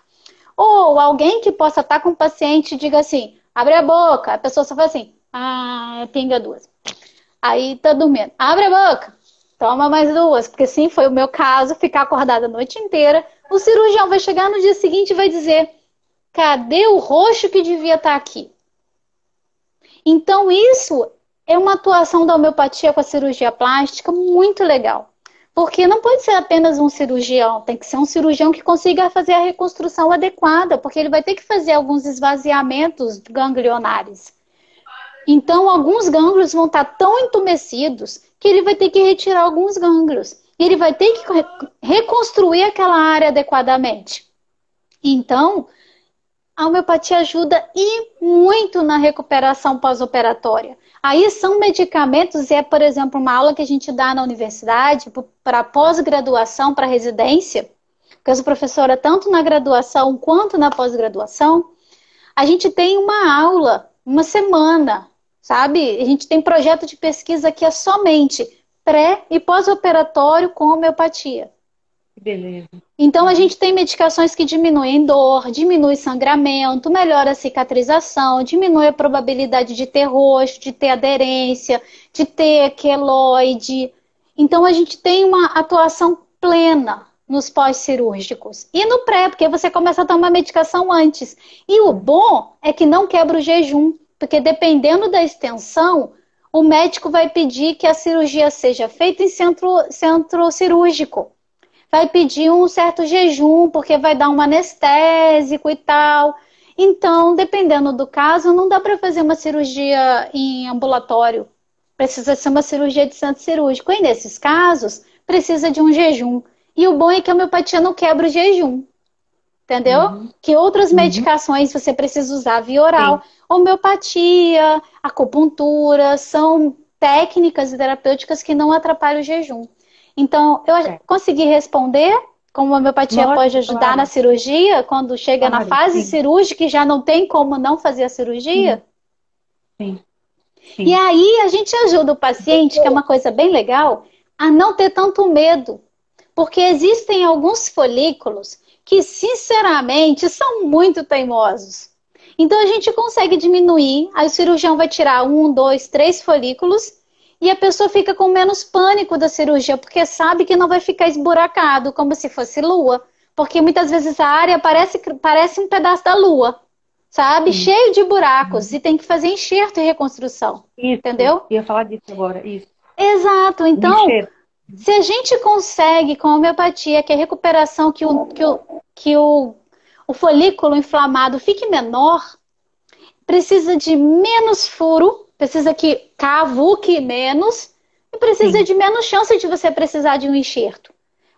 S2: ou alguém que possa estar com o paciente e diga assim, abre a boca, a pessoa só faz assim, pinga duas. Aí tá dormindo, abre a boca, toma mais duas, porque sim, foi o meu caso, ficar acordada a noite inteira. O cirurgião vai chegar no dia seguinte e vai dizer, cadê o roxo que devia estar aqui? Então isso é uma atuação da homeopatia com a cirurgia plástica muito legal. Porque não pode ser apenas um cirurgião, tem que ser um cirurgião que consiga fazer a reconstrução adequada, porque ele vai ter que fazer alguns esvaziamentos ganglionares. Então, alguns gânglios vão estar tão entumecidos que ele vai ter que retirar alguns gânglios. E ele vai ter que reconstruir aquela área adequadamente. Então, a homeopatia ajuda e muito na recuperação pós-operatória. Aí são medicamentos, por exemplo, uma aula que a gente dá na universidade para pós-graduação, para residência, porque eu sou professora tanto na graduação quanto na pós-graduação, a gente tem uma aula, uma semana, sabe? A gente tem projeto de pesquisa que é somente pré- e pós-operatório com homeopatia.
S1: Beleza.
S2: Então, a gente tem medicações que diminuem dor, diminui sangramento, melhora a cicatrização, diminui a probabilidade de ter roxo, de ter aderência, de ter queloide. Então, a gente tem uma atuação plena nos pós-cirúrgicos. E no pré, porque você começa a tomar medicação antes. E o bom é que não quebra o jejum, porque dependendo da extensão, o médico vai pedir que a cirurgia seja feita em centro cirúrgico. Vai pedir um certo jejum, porque vai dar um anestésico e tal. Então, dependendo do caso, não dá para fazer uma cirurgia em ambulatório. Precisa ser uma cirurgia de centro cirúrgico. E nesses casos, precisa de um jejum. E o bom é que a homeopatia não quebra o jejum. Entendeu? Que outras medicações você precisa usar via oral. Sim. Homeopatia, acupuntura, são técnicas terapêuticas que não atrapalham o jejum. Então, eu consegui responder como a homeopatia pode ajudar na cirurgia, quando chega na fase cirúrgica e já não tem como não fazer a cirurgia?
S1: Sim.
S2: E aí a gente ajuda o paciente, que é uma coisa bem legal, a não ter tanto medo. Porque existem alguns folículos que, sinceramente, são muito teimosos. Então, a gente consegue diminuir, aí o cirurgião vai tirar 1, 2, 3 folículos, e a pessoa fica com menos pânico da cirurgia, porque sabe que não vai ficar esburacado, como se fosse lua. Porque muitas vezes a área parece um pedaço da lua, sabe? Cheio de buracos, e tem que fazer enxerto e reconstrução. Isso, entendeu?
S1: Eu ia falar disso agora, isso.
S2: Exato, então, se a gente consegue com a homeopatia, que é a recuperação, que o folículo inflamado fique menor, precisa de menos furo, precisa que cavuque menos e precisa de menos chance de você precisar de um enxerto.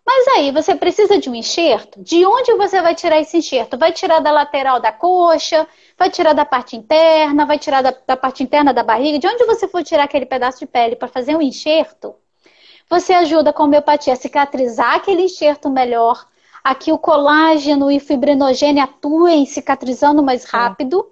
S2: Mas aí, você precisa de um enxerto? De onde você vai tirar esse enxerto? Vai tirar da lateral da coxa? Vai tirar da parte interna? Vai tirar da parte interna da barriga? De onde você for tirar aquele pedaço de pele para fazer um enxerto, você ajuda com a homeopatia a cicatrizar aquele enxerto melhor, a que o colágeno e o fibrinogênio atuem cicatrizando mais rápido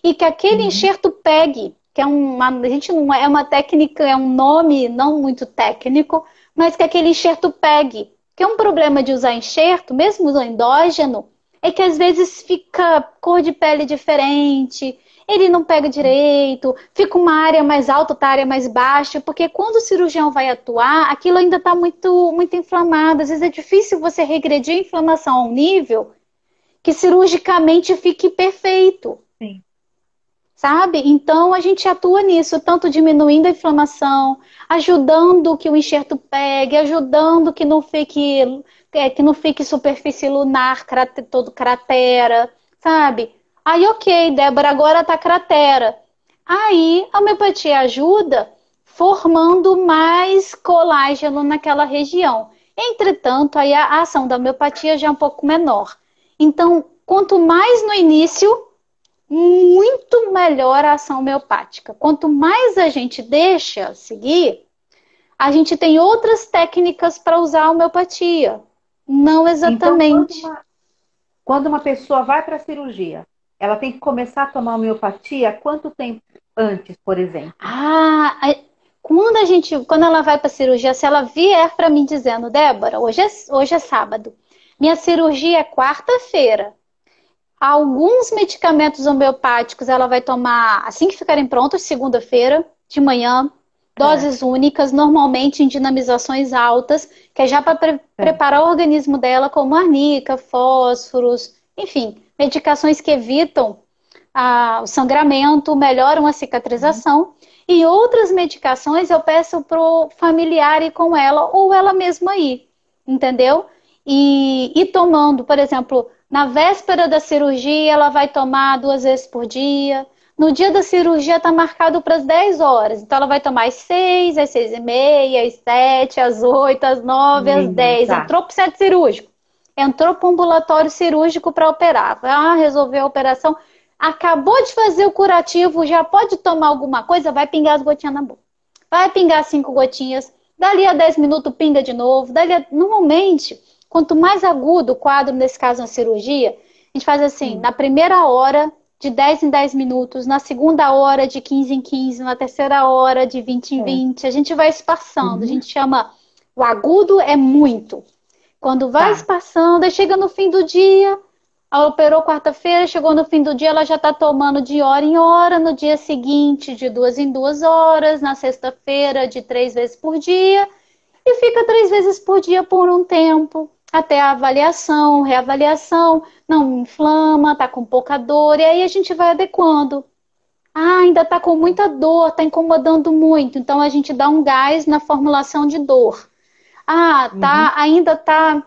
S2: e que aquele enxerto pegue. Que é a gente não é uma técnica, é um nome não muito técnico, mas que aquele enxerto pegue. Que é um problema de usar enxerto, mesmo no endógeno, é que às vezes fica cor de pele diferente, ele não pega direito, fica uma área mais alta, outra área mais baixa, porque quando o cirurgião vai atuar, aquilo ainda está muito, muito inflamado. Às vezes é difícil você regredir a inflamação a um nível que cirurgicamente fique perfeito.
S1: Sim.
S2: Sabe? Então a gente atua nisso, tanto diminuindo a inflamação, ajudando que o enxerto pegue, ajudando que não fique superfície lunar, todo cratera, sabe? Aí, ok, Débora, agora tá cratera. Aí a homeopatia ajuda formando mais colágeno naquela região. Entretanto, aí a ação da homeopatia já é um pouco menor. Então, quanto mais no início, muito melhor a ação homeopática. Quanto mais a gente deixa seguir, a gente tem outras técnicas para usar a homeopatia. Não exatamente.
S1: Então, quando uma pessoa vai para a cirurgia, ela tem que começar a tomar homeopatia quanto tempo antes, por exemplo?
S2: Quando ela vai para a cirurgia, se ela vier para mim dizendo, Débora, hoje é sábado, minha cirurgia é quarta-feira. Alguns medicamentos homeopáticos ela vai tomar assim que ficarem prontos, segunda-feira, de manhã, doses únicas, normalmente em dinamizações altas, que é já para preparar o organismo dela, como arnica, fósforos, enfim, medicações que evitam o sangramento, melhoram a cicatrização. E outras medicações eu peço pro familiar ir com ela, ou ela mesma ir, entendeu? E tomando, por exemplo, na véspera da cirurgia, ela vai tomar 2 vezes por dia. No dia da cirurgia está marcado para as 10 horas. Então ela vai tomar às 6, às 6h30, às 7, às 8, às 9, às 10.
S1: Tá.
S2: Entrou para o centro cirúrgico. Entrou para o ambulatório cirúrgico para operar. Resolveu a operação. Acabou de fazer o curativo, já pode tomar alguma coisa, vai pingar as gotinhas na boca. Vai pingar 5 gotinhas. Dali a 10 minutos pinga de novo. Normalmente, quanto mais agudo o quadro, nesse caso na cirurgia, a gente faz assim, na primeira hora, de 10 em 10 minutos, na segunda hora, de 15 em 15, na terceira hora, de 20 em 20. A gente vai espaçando, a gente chama... O agudo é muito. Quando vai espaçando, aí chega no fim do dia, ela operou quarta-feira, chegou no fim do dia, ela já está tomando de hora em hora, no dia seguinte, de 2 em 2 horas, na sexta-feira, de 3 vezes por dia, e fica 3 vezes por dia por um tempo. Até a avaliação, reavaliação, não inflama, tá com pouca dor, e aí a gente vai adequando. Ainda tá com muita dor, tá incomodando muito, então a gente dá um gás na formulação de dor. Ainda tá,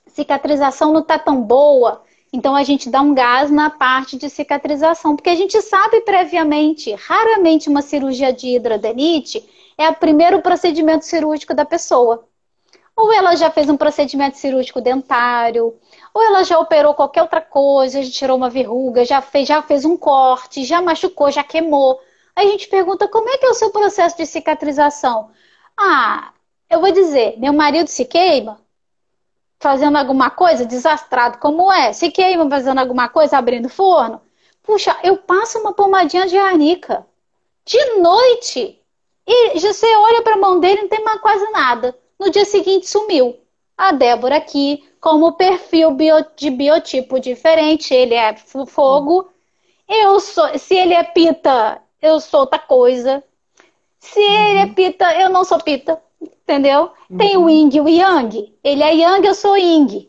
S2: cicatrização não tá tão boa, então a gente dá um gás na parte de cicatrização, porque a gente sabe previamente, raramente uma cirurgia de hidroadenite é o primeiro procedimento cirúrgico da pessoa. Ou ela já fez um procedimento cirúrgico dentário, ou ela já operou qualquer outra coisa, já tirou uma verruga, já fez um corte, já machucou, já queimou. Aí a gente pergunta, como é que é o seu processo de cicatrização? Eu vou dizer, meu marido se queima fazendo alguma coisa, desastrado como é, se queima fazendo alguma coisa, abrindo forno. Puxa, eu passo uma pomadinha de arnica de noite e você olha para a mão dele e não tem mais quase nada. No dia seguinte sumiu. A Débora aqui, como perfil de biotipo diferente, ele é fogo. Se ele é pita, eu sou outra coisa. Se ele é pita, eu não sou pita. Entendeu? Tem o yin e o yang. Ele é yang, eu sou yin.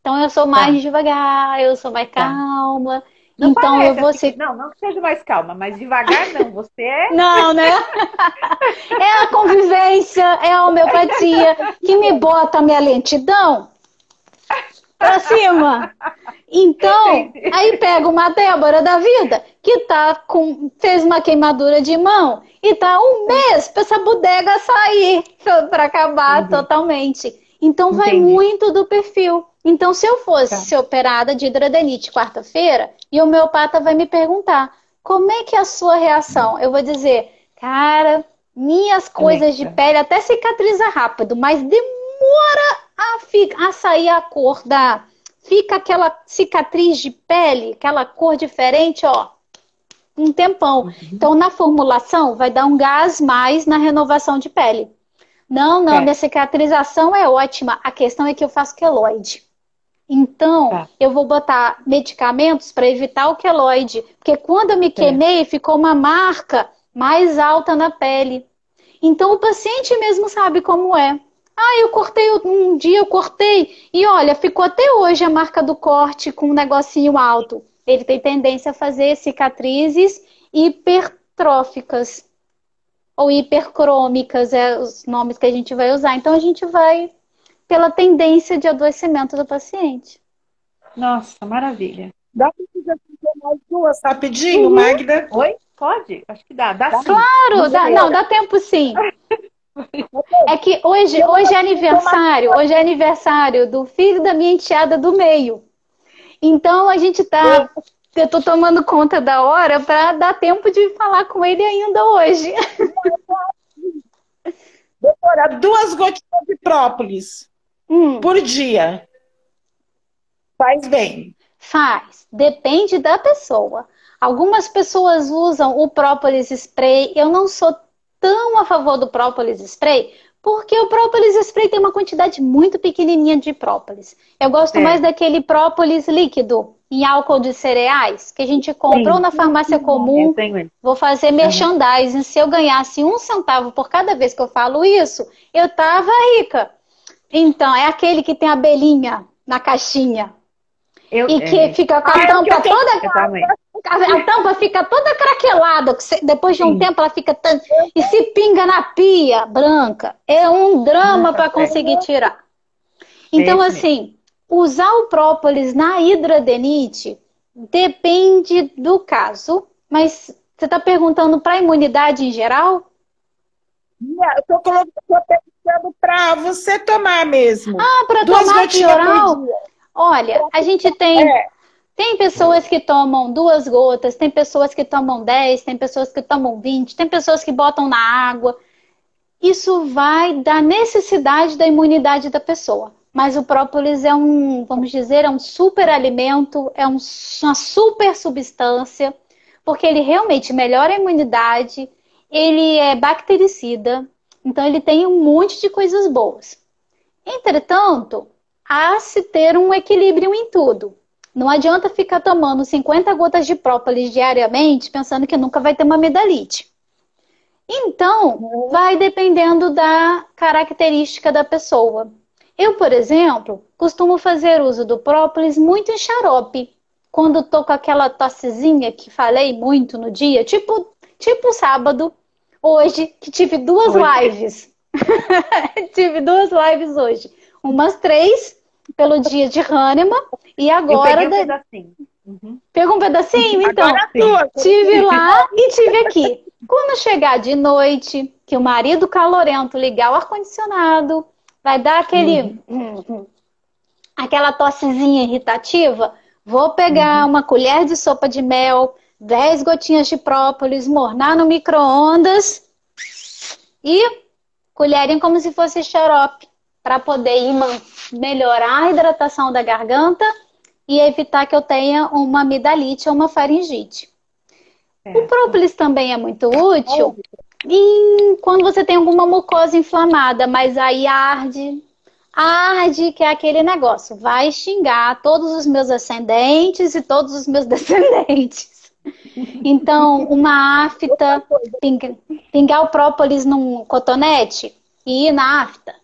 S2: Então eu sou mais devagar, eu sou mais calma.
S1: Não
S2: então eu vou ser...
S1: Não seja mais calma, mas devagar não, você é...
S2: Não, né? É a convivência, é a homeopatia que me bota a minha lentidão pra cima. Então, aí pega uma Débora da vida que fez uma queimadura de mão e tá um mês pra essa bodega sair, pra acabar totalmente. Então vai muito do perfil. Então, se eu fosse ser operada de hidroadenite quarta-feira, e o homeopata vai me perguntar, como é que é a sua reação? Eu vou dizer, cara, minhas coisas de pele até cicatriza rápido, mas demora a sair a cor da... Fica aquela cicatriz de pele, aquela cor diferente, um tempão. Então, na formulação, vai dar um gás mais na renovação de pele. Não, minha cicatrização é ótima. A questão é que eu faço queloide. Então,
S1: Tá.
S2: eu vou botar medicamentos para evitar o queloide. Porque quando eu me queimei, ficou uma marca mais alta na pele. Então, o paciente mesmo sabe como é. Ah, eu cortei, um dia eu cortei. E olha, ficou até hoje a marca do corte com um negocinho alto. Ele tem tendência a fazer cicatrizes hipertróficas. Ou hipercrômicas, é os nomes que a gente vai usar. Então, a gente vai pela tendência de adoecimento do paciente.
S1: Nossa, maravilha.
S3: Dá para fazer mais duas rapidinho, Magda?
S1: Oi? Pode? Acho que dá. Dá sim.
S2: Claro, dá tempo sim. É que hoje é aniversário. Hoje é aniversário do filho da minha enteada do meio. Então, eu tô tomando conta da hora para dar tempo de falar com ele ainda hoje.
S3: Doutora, 2 gotinhas de própolis por dia. Faz bem.
S2: Faz. Depende da pessoa. Algumas pessoas usam o própolis spray. Eu não sou tão a favor do própolis spray, porque o própolis spray tem uma quantidade muito pequenininha de própolis. Eu gosto mais daquele própolis líquido em álcool de cereais, que a gente comprou na farmácia comum. Vou fazer merchandising. Se eu ganhasse 1 centavo por cada vez que eu falo isso, eu tava rica. Então, é aquele que tem abelhinha na caixinha. Que fica com a tampa toda... A tampa fica toda craquelada. Depois de um tempo ela fica... E se pinga na pia branca. É um drama para conseguir tirar. Então, assim, usar o própolis na hidradeniite depende do caso. Mas você está perguntando para a imunidade em geral?
S3: Eu estou perguntando para você tomar mesmo.
S2: Ah, para tomar via oral? Olha, a gente tem... Tem pessoas que tomam 2 gotas, tem pessoas que tomam 10, tem pessoas que tomam 20, tem pessoas que botam na água. Isso vai da necessidade da imunidade da pessoa. Mas o própolis é vamos dizer, é um super alimento, é uma super substância, porque ele realmente melhora a imunidade, ele é bactericida, então ele tem um monte de coisas boas. Entretanto, há se ter um equilíbrio em tudo. Não adianta ficar tomando 50 gotas de própolis diariamente pensando que nunca vai ter uma amidalite. Então, vai dependendo da característica da pessoa. Eu, por exemplo, costumo fazer uso do própolis muito em xarope. Quando tô com aquela tossezinha que falei muito no dia, tipo sábado, hoje, que tive 2 lives. Tive 2 lives hoje. Umas 3 pelo dia de Hahnemann e agora...
S1: Eu peguei um pedacinho.
S2: Pegou um pedacinho? Então, tive lá e tive aqui. Quando chegar de noite, que o marido calorento ligar o ar-condicionado, vai dar aquela tossezinha irritativa, vou pegar uma colher de sopa de mel, 10 gotinhas de própolis, mornar no micro-ondas e colherem como se fosse xarope, para poder melhorar a hidratação da garganta e evitar que eu tenha uma amidalite ou uma faringite. O própolis também é muito útil quando você tem alguma mucosa inflamada, mas aí arde, que é aquele negócio, vai xingar todos os meus ascendentes e todos os meus descendentes. Então, uma afta, pingar o própolis num cotonete e ir na afta.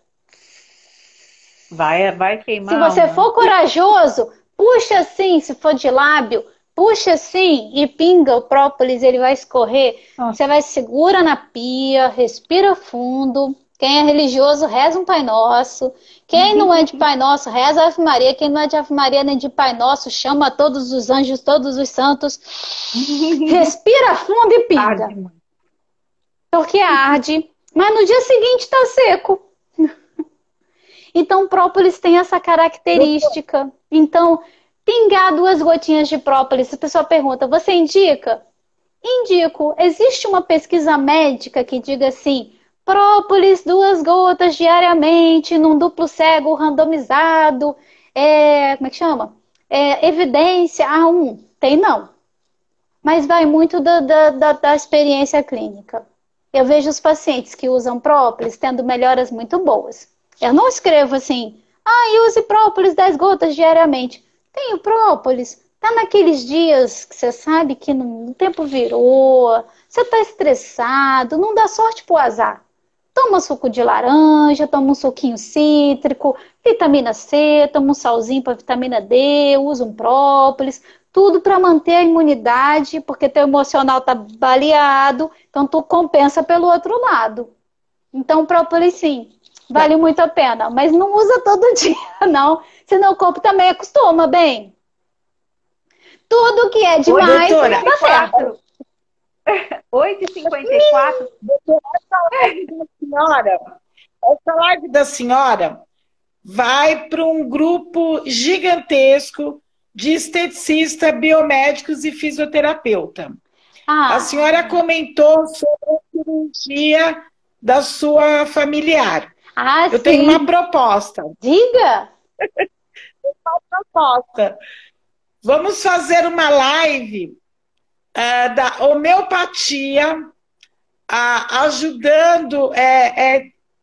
S1: Vai queimar.
S2: Se você for corajoso, puxa assim, se for de lábio, puxa assim e pinga o própolis, ele vai escorrer. Nossa. Você vai segura na pia, respira fundo. Quem é religioso, reza um Pai Nosso. Quem não é de Pai Nosso, reza a Ave Maria. Quem não é de Ave Maria nem de Pai Nosso, chama todos os anjos, todos os santos. Respira fundo e pinga. Arde. Porque arde. Mas no dia seguinte tá seco. Então, o própolis tem essa característica. Então, pingar 2 gotinhas de própolis. Se a pessoa pergunta, você indica? Indico. Existe uma pesquisa médica que diga assim, própolis 2 gotas diariamente, num duplo cego randomizado. Como é que chama? Evidência A1. Tem não. Mas vai muito da experiência clínica. Eu vejo os pacientes que usam própolis tendo melhoras muito boas. Eu não escrevo assim, E use própolis 10 gotas diariamente. Tem o própolis. Tá naqueles dias que você sabe que o tempo virou, você tá estressado, não dá sorte pro azar. Toma suco de laranja, toma um suquinho cítrico, vitamina C, toma um salzinho para vitamina D, usa um própolis, tudo para manter a imunidade, porque teu emocional tá baleado, então tu compensa pelo outro lado. Então, própolis sim, vale muito a pena, mas não usa todo dia, não, senão o corpo também acostuma, bem. Tudo que é demais não dá certo.
S1: 8h54.
S3: Essa live da senhora vai para um grupo gigantesco de esteticista, biomédicos e fisioterapeuta. A senhora comentou sobre a cirurgia da sua familiar. Eu
S2: sim.
S3: tenho uma proposta.
S2: Diga!
S3: Uma proposta. Vamos fazer uma live da homeopatia, ajudando,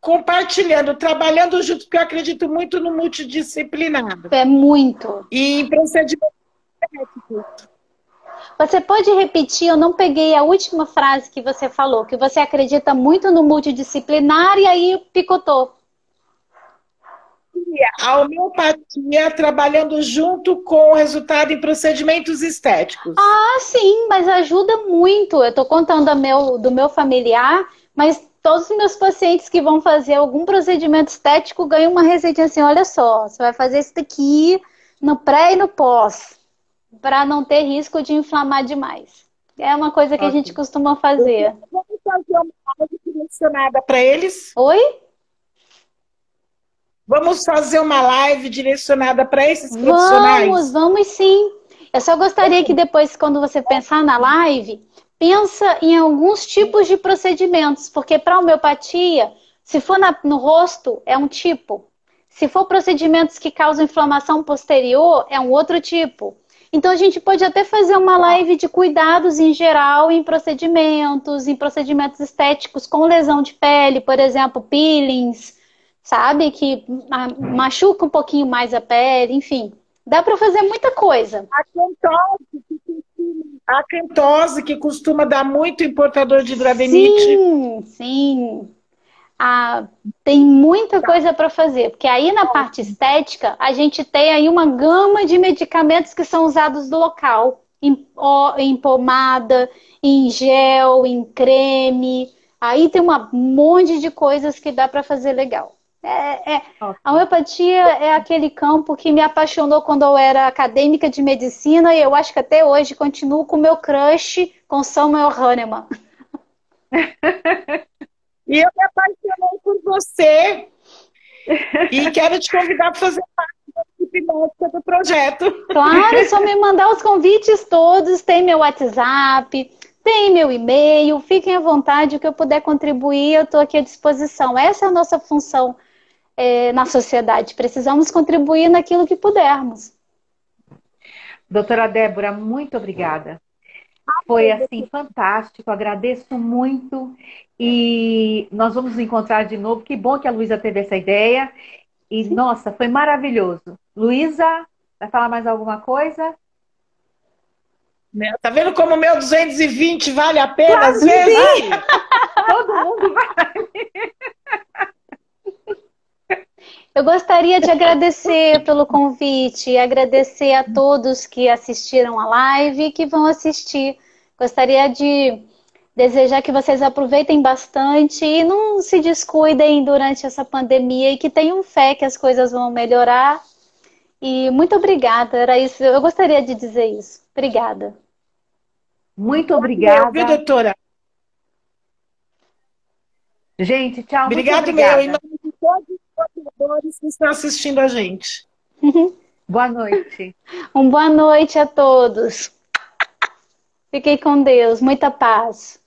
S3: compartilhando, trabalhando junto, porque eu acredito muito no multidisciplinado.
S2: É muito.
S3: E em procedimentos médicos.
S2: Você pode repetir? Eu não peguei a última frase que você falou, que você acredita muito no multidisciplinar e aí picotou.
S3: A homeopatia trabalhando junto com o resultado em procedimentos estéticos.
S2: Sim, mas ajuda muito. Eu estou contando do meu familiar, mas todos os meus pacientes que vão fazer algum procedimento estético ganham uma receitinha assim, olha só, você vai fazer isso daqui no pré e no pós, para não ter risco de inflamar demais. É uma coisa que a gente costuma fazer.
S3: Vamos fazer uma live direcionada para eles?
S2: Oi?
S3: Vamos fazer uma live direcionada para esses profissionais?
S2: Vamos sim. Eu só gostaria que depois, quando você pensar na live, pensa em alguns tipos de procedimentos, porque para homeopatia, se for no rosto, é um tipo. Se for procedimentos que causam inflamação posterior, é um outro tipo. Então a gente pode até fazer uma live de cuidados em geral em procedimentos estéticos com lesão de pele, por exemplo, peelings, sabe? Que machuca um pouquinho mais a pele, enfim. Dá para fazer muita coisa.
S3: A cantose, que costuma dar muito em portador de hidrademite.
S2: Sim. Tem muita coisa para fazer, porque aí na parte estética, a gente tem aí uma gama de medicamentos que são usados no local. Em pomada, em gel, em creme. Aí tem um monte de coisas que dá para fazer legal. A homeopatia é aquele campo que me apaixonou quando eu era acadêmica de medicina e eu acho que até hoje continuo com o meu crush com Samuel Hahnemann.
S3: E eu me apaixonei por você e quero te convidar para fazer parte da equipe médica do projeto.
S2: Claro, é só me mandar os convites todos, tem meu WhatsApp, tem meu e-mail, fiquem à vontade, o que eu puder contribuir, eu estou aqui à disposição. Essa é a nossa função na sociedade, precisamos contribuir naquilo que pudermos.
S1: Doutora Débora, muito obrigada. Foi assim fantástico, agradeço muito e nós vamos nos encontrar de novo. Que bom que a Luísa teve essa ideia e nossa, foi maravilhoso. Luísa, vai falar mais alguma coisa?
S3: Tá vendo como o meu 220 vale a pena às vezes?
S1: Todo mundo vale.
S2: Eu gostaria de agradecer pelo convite e agradecer a todos que assistiram a live e que vão assistir. Gostaria de desejar que vocês aproveitem bastante e não se descuidem durante essa pandemia e que tenham fé que as coisas vão melhorar. E muito obrigada, era isso. Eu gostaria de dizer isso. Obrigada.
S1: Muito obrigada.
S3: Viu, doutora?
S1: Gente, tchau.
S3: Obrigado, meu. Em nome de todos os apoiadores que estão assistindo a gente.
S1: Boa noite.
S2: Boa noite a todos. Fiquem com Deus. Muita paz.